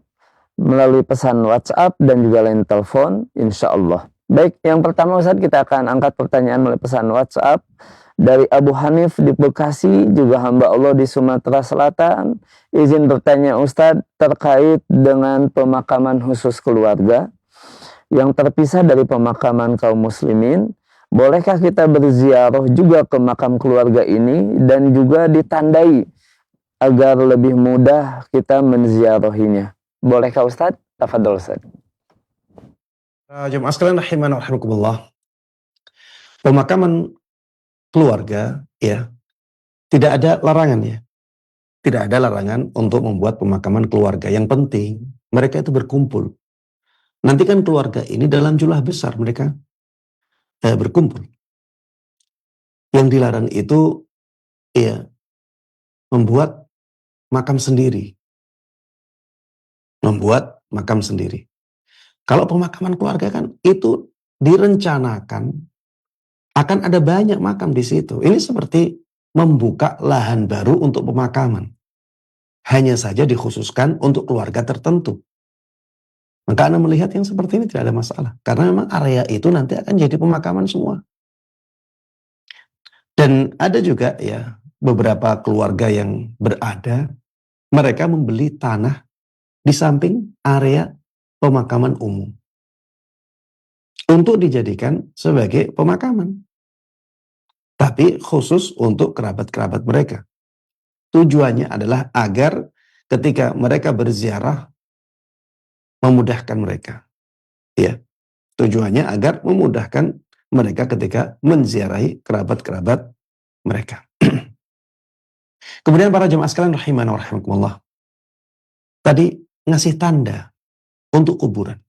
melalui pesan WhatsApp dan juga line telepon insyaallah. Baik, yang pertama Ustaz, kita akan angkat pertanyaan melalui pesan WhatsApp dari Abu Hanif di Bekasi, juga hamba Allah di Sumatera Selatan. Izin bertanya Ustadz terkait dengan pemakaman khusus keluarga yang terpisah dari pemakaman kaum muslimin. Bolehkah kita berziarah juga ke makam keluarga ini dan juga ditandai agar lebih mudah kita menziarahinya? Bolehkah Ustadz? Tafadhol Ustaz. Jemaah sekalian rahimana wa rahimakumullah. Pemakaman keluarga ya, tidak ada larangan ya. Tidak ada larangan untuk membuat pemakaman keluarga. Yang penting mereka itu berkumpul. Nanti kan keluarga ini dalam jumlah besar mereka berkumpul. Yang dilarang itu ya membuat makam sendiri. Membuat makam sendiri. Kalau pemakaman keluarga kan itu direncanakan akan ada banyak makam di situ. Ini seperti membuka lahan baru untuk pemakaman. Hanya saja dikhususkan untuk keluarga tertentu. Maka Anda melihat yang seperti ini tidak ada masalah. Karena memang area itu nanti akan jadi pemakaman semua. Dan ada juga ya beberapa keluarga yang berada, mereka membeli tanah di samping area pemakaman umum. Untuk dijadikan sebagai pemakaman. Tapi khusus untuk kerabat-kerabat mereka. Tujuannya adalah agar ketika mereka berziarah memudahkan mereka. Ya. Tujuannya agar memudahkan mereka ketika menziarahi kerabat-kerabat mereka. Kemudian para jemaah sekalian rahimana wa rahimakumullah. Tadi ngasih tanda untuk kuburan.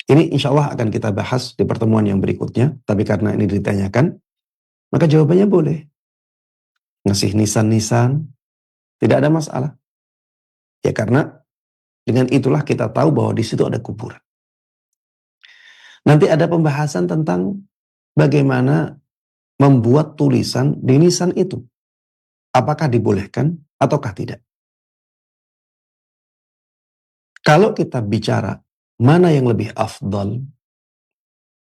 Ini insya Allah akan kita bahas di pertemuan yang berikutnya. Tapi karena ini ditanyakan, maka jawabannya boleh. Ngasih nisan-nisan, tidak ada masalah. Ya karena dengan itulah kita tahu bahwa di situ ada kuburan. Nanti ada pembahasan tentang bagaimana membuat tulisan di nisan itu. Apakah dibolehkan ataukah tidak. Kalau kita bicara mana yang lebih afdal,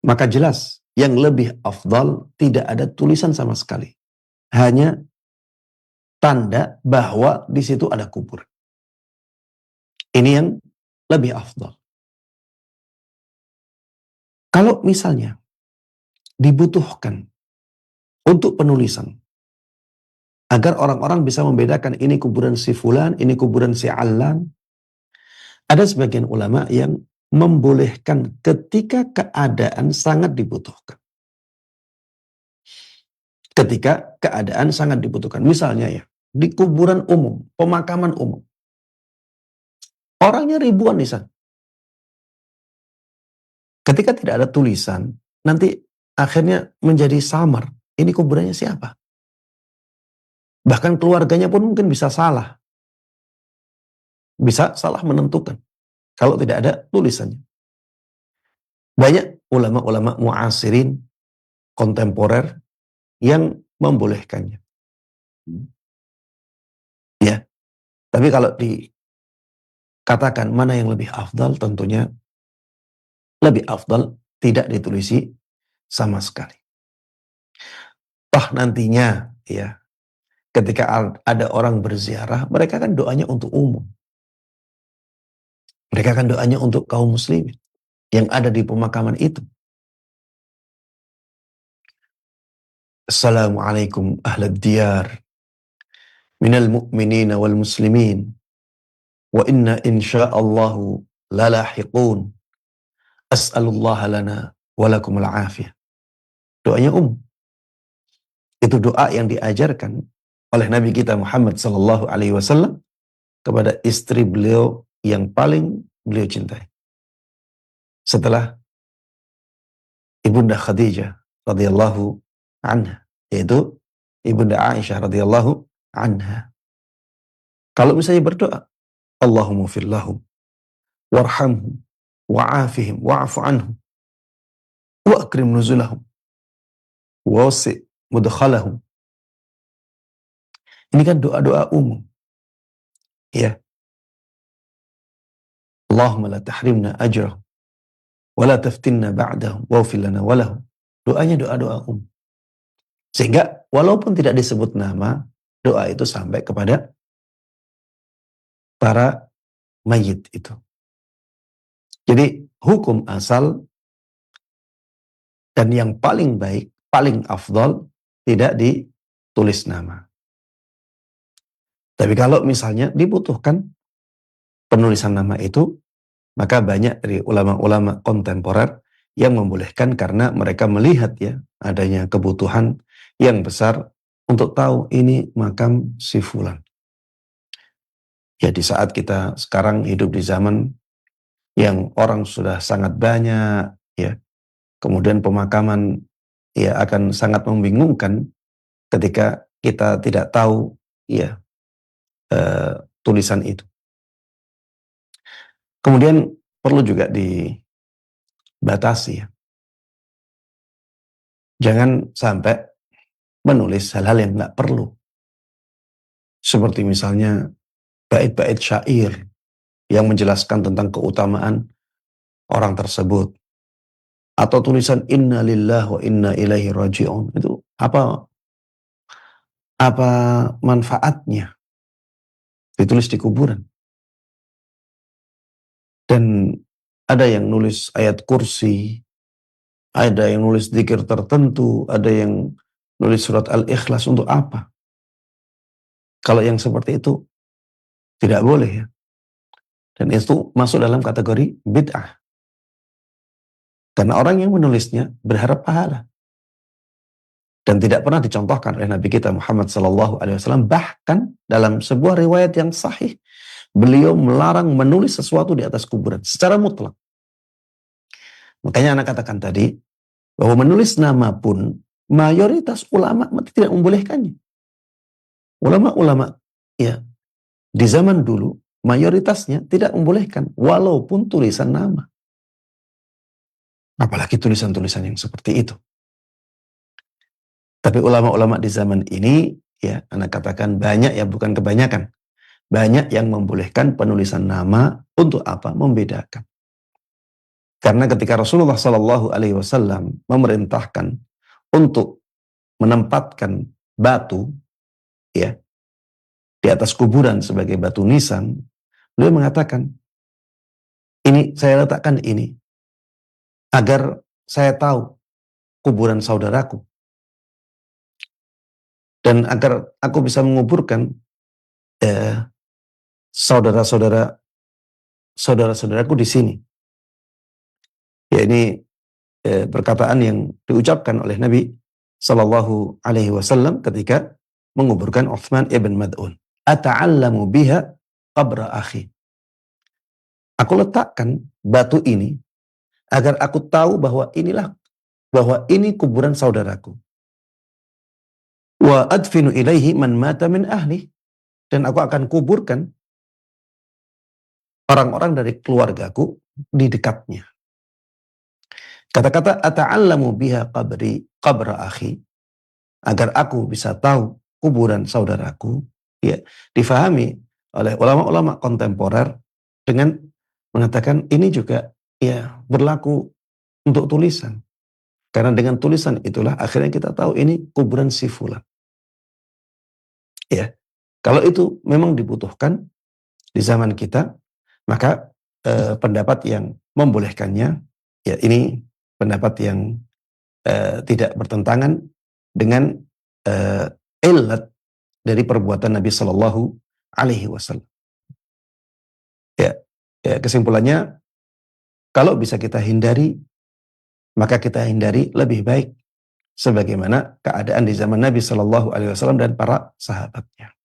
maka jelas yang lebih afdal tidak ada tulisan sama sekali. Hanya tanda bahwa di situ ada kubur. Ini yang lebih afdal. Kalau misalnya dibutuhkan untuk penulisan, agar orang-orang bisa membedakan ini kuburan si fulan, ini kuburan si allan, ada sebagian ulama yang membolehkan ketika keadaan sangat dibutuhkan. Ketika keadaan sangat dibutuhkan. Misalnya ya, di kuburan umum, pemakaman umum. Orangnya ribuan di sana. Ketika tidak ada tulisan, nanti akhirnya menjadi samar. Ini kuburannya siapa? Bahkan keluarganya pun mungkin bisa salah. Bisa salah menentukan. Kalau tidak ada tulisannya. Banyak ulama-ulama mu'asirin, kontemporer, yang membolehkannya. Ya. Tapi kalau dikatakan mana yang lebih afdal, tentunya lebih afdal tidak ditulisi sama sekali. Toh nantinya ya, ketika ada orang berziarah, mereka kan doanya untuk umum. Mereka kan doanya untuk kaum muslimin yang ada di pemakaman itu. Assalamualaikum ahlad diyar minal mu'minina wal muslimin wa inna insya'allahu lalahiqun as'alullah lana walakumul afiyah. Doanya itu doa yang diajarkan oleh Nabi kita Muhammad sallallahu alaihi wasallam kepada istri beliau yang paling beliau cintai. Setelah Ibunda Khadijah radhiyallahu anha, yaitu Ibunda Aisyah radhiyallahu anha. Kalau misalnya berdoa, Allahumma fir lahum warhamhum wa'afihim wa'fu anhum wa akrim nuzulahum wa wasi' mudkhalahum. Ini kan doa-doa umum. Ya. Allahumma la tahrimna ajrahum wa la taftinna ba'dahum waghfir lana wa lahum. Doanya doa-doa umum. Sehingga walaupun tidak disebut nama, doa itu sampai kepada para mayit itu. Jadi hukum asal dan yang paling baik, paling afdal tidak ditulis nama. Tapi kalau misalnya dibutuhkan penulisan nama itu, Maka banyak dari ulama-ulama kontemporer yang membolehkan karena mereka melihat ya adanya kebutuhan yang besar untuk tahu ini makam si fulan. Ya di saat kita sekarang hidup di zaman yang orang sudah sangat banyak ya, kemudian pemakaman ya akan sangat membingungkan ketika kita tidak tahu ya tulisan itu. Kemudian perlu juga dibatasi ya. Jangan sampai menulis hal-hal yang nggak perlu. Seperti misalnya bait-bait syair yang menjelaskan tentang keutamaan orang tersebut. Atau tulisan inna lillahi wa inna ilaihi raji'un. Itu apa manfaatnya ditulis di kuburan? Dan ada yang nulis ayat kursi, ada yang nulis zikir tertentu, ada yang nulis surat Al-Ikhlas, untuk apa? Kalau yang seperti itu tidak boleh ya. Dan itu masuk dalam kategori bid'ah. Karena orang yang menulisnya berharap pahala. Dan tidak pernah dicontohkan oleh Nabi kita Muhammad SAW. Bahkan dalam sebuah riwayat yang sahih, beliau melarang menulis sesuatu di atas kuburan secara mutlak. Makanya anak katakan tadi, bahwa menulis nama pun mayoritas ulama tidak membolehkannya. Ulama-ulama ya di zaman dulu mayoritasnya tidak membolehkan walaupun tulisan nama. Apalagi tulisan-tulisan yang seperti itu. Tapi ulama-ulama di zaman ini ya anak katakan banyak ya, bukan kebanyakan. Banyak yang membolehkan penulisan nama untuk apa? Membedakan. Karena ketika Rasulullah SAW memerintahkan untuk menempatkan batu ya di atas kuburan sebagai batu nisan, beliau mengatakan, ini saya letakkan ini agar saya tahu kuburan saudaraku dan agar aku bisa menguburkan saudaraku di sini. Ya ini perkataan yang diucapkan oleh Nabi Sallallahu Alaihi Wasallam ketika menguburkan Uthman ibn Mad'un. Ata'allamu biha qabra akhi. Aku letakkan batu ini agar aku tahu bahwa ini kuburan saudaraku. Wa adfinu ilaihi man mata min ahli. Dan aku akan kuburkan orang-orang dari keluargaku di dekatnya. Kata-kata ata'allamu biha qabra akhi, agar aku bisa tahu kuburan saudaraku, ya difahami oleh ulama-ulama kontemporer dengan mengatakan ini juga ya berlaku untuk tulisan. Karena dengan tulisan itulah akhirnya kita tahu ini kuburan si fulan. Ya, kalau itu memang dibutuhkan di zaman kita, maka pendapat yang membolehkannya ya ini pendapat yang tidak bertentangan dengan illat dari perbuatan Nabi Sallallahu Alaihi Wasallam. Ya, kesimpulannya, kalau bisa kita hindari, maka kita hindari lebih baik, sebagaimana keadaan di zaman Nabi Sallallahu Alaihi Wasallam dan para sahabatnya.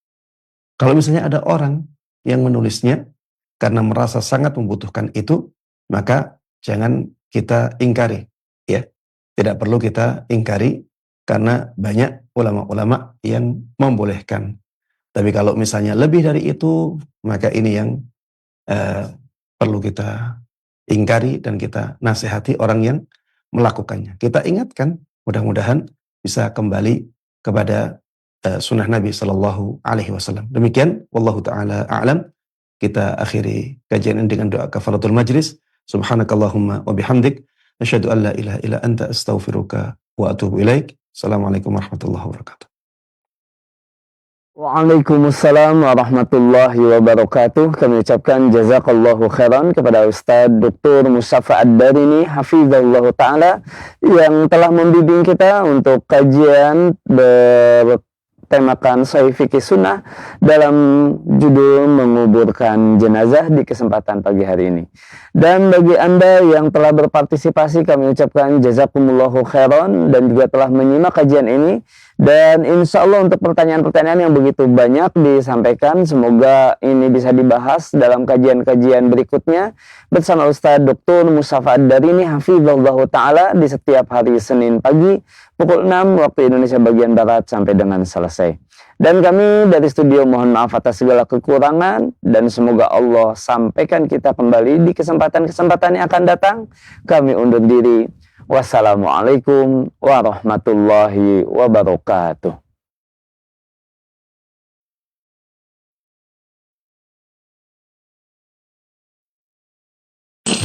Kalau misalnya ada orang yang menulisnya karena merasa sangat membutuhkan itu, maka jangan kita ingkari, ya. Tidak perlu kita ingkari karena banyak ulama-ulama yang membolehkan. Tapi kalau misalnya lebih dari itu, maka ini yang perlu kita ingkari dan kita nasihati orang yang melakukannya. Kita ingatkan, mudah-mudahan bisa kembali kepada sunnah Nabi Sallallahu Alaihi Wasallam. Demikian, wallahu taala a'lam. Kita akhiri kajian ini dengan doa kafaratul majlis. Subhanakallahumma wa bihamdik, asyhadu an la ilaha illa anta astaghfiruka wa atubu ilaik. Assalamualaikum warahmatullahi wabarakatuh. Waalaikumsalam warahmatullahi wabarakatuh. Kami ucapkan jazakallahu khairan kepada Ustadz Dr. Mustafa Ad-Darini hafizahullah ta'ala yang telah membimbing kita untuk kajian bertemakan Sahih Fikih Sunnah dalam judul menguburkan jenazah di kesempatan pagi hari ini. Dan bagi Anda yang telah berpartisipasi, kami ucapkan jazakumullahu khairan dan juga telah menyimak kajian ini. Dan insya Allah untuk pertanyaan-pertanyaan yang begitu banyak disampaikan, semoga ini bisa dibahas dalam kajian-kajian berikutnya bersama Ustadz Dr. Mustafa Ad-Darini hafizallahu ta'ala di setiap hari Senin pagi pukul 6 waktu Indonesia bagian Barat sampai dengan selesai. Dan kami dari studio mohon maaf atas segala kekurangan dan semoga Allah sampaikan kita kembali di kesempatan-kesempatan yang akan datang. Kami undur diri. Wassalamualaikum warahmatullahi wabarakatuh.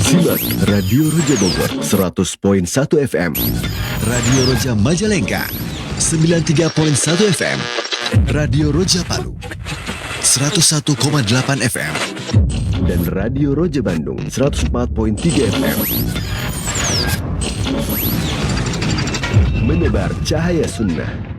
Simak Radio Roja Bogor 100.1 FM, Radio Roja Majalengka 93.1 FM, Radio Roja Palu 101,8 FM, dan Radio Roja Bandung 104.3 FM. Menebar cahaya sunnah.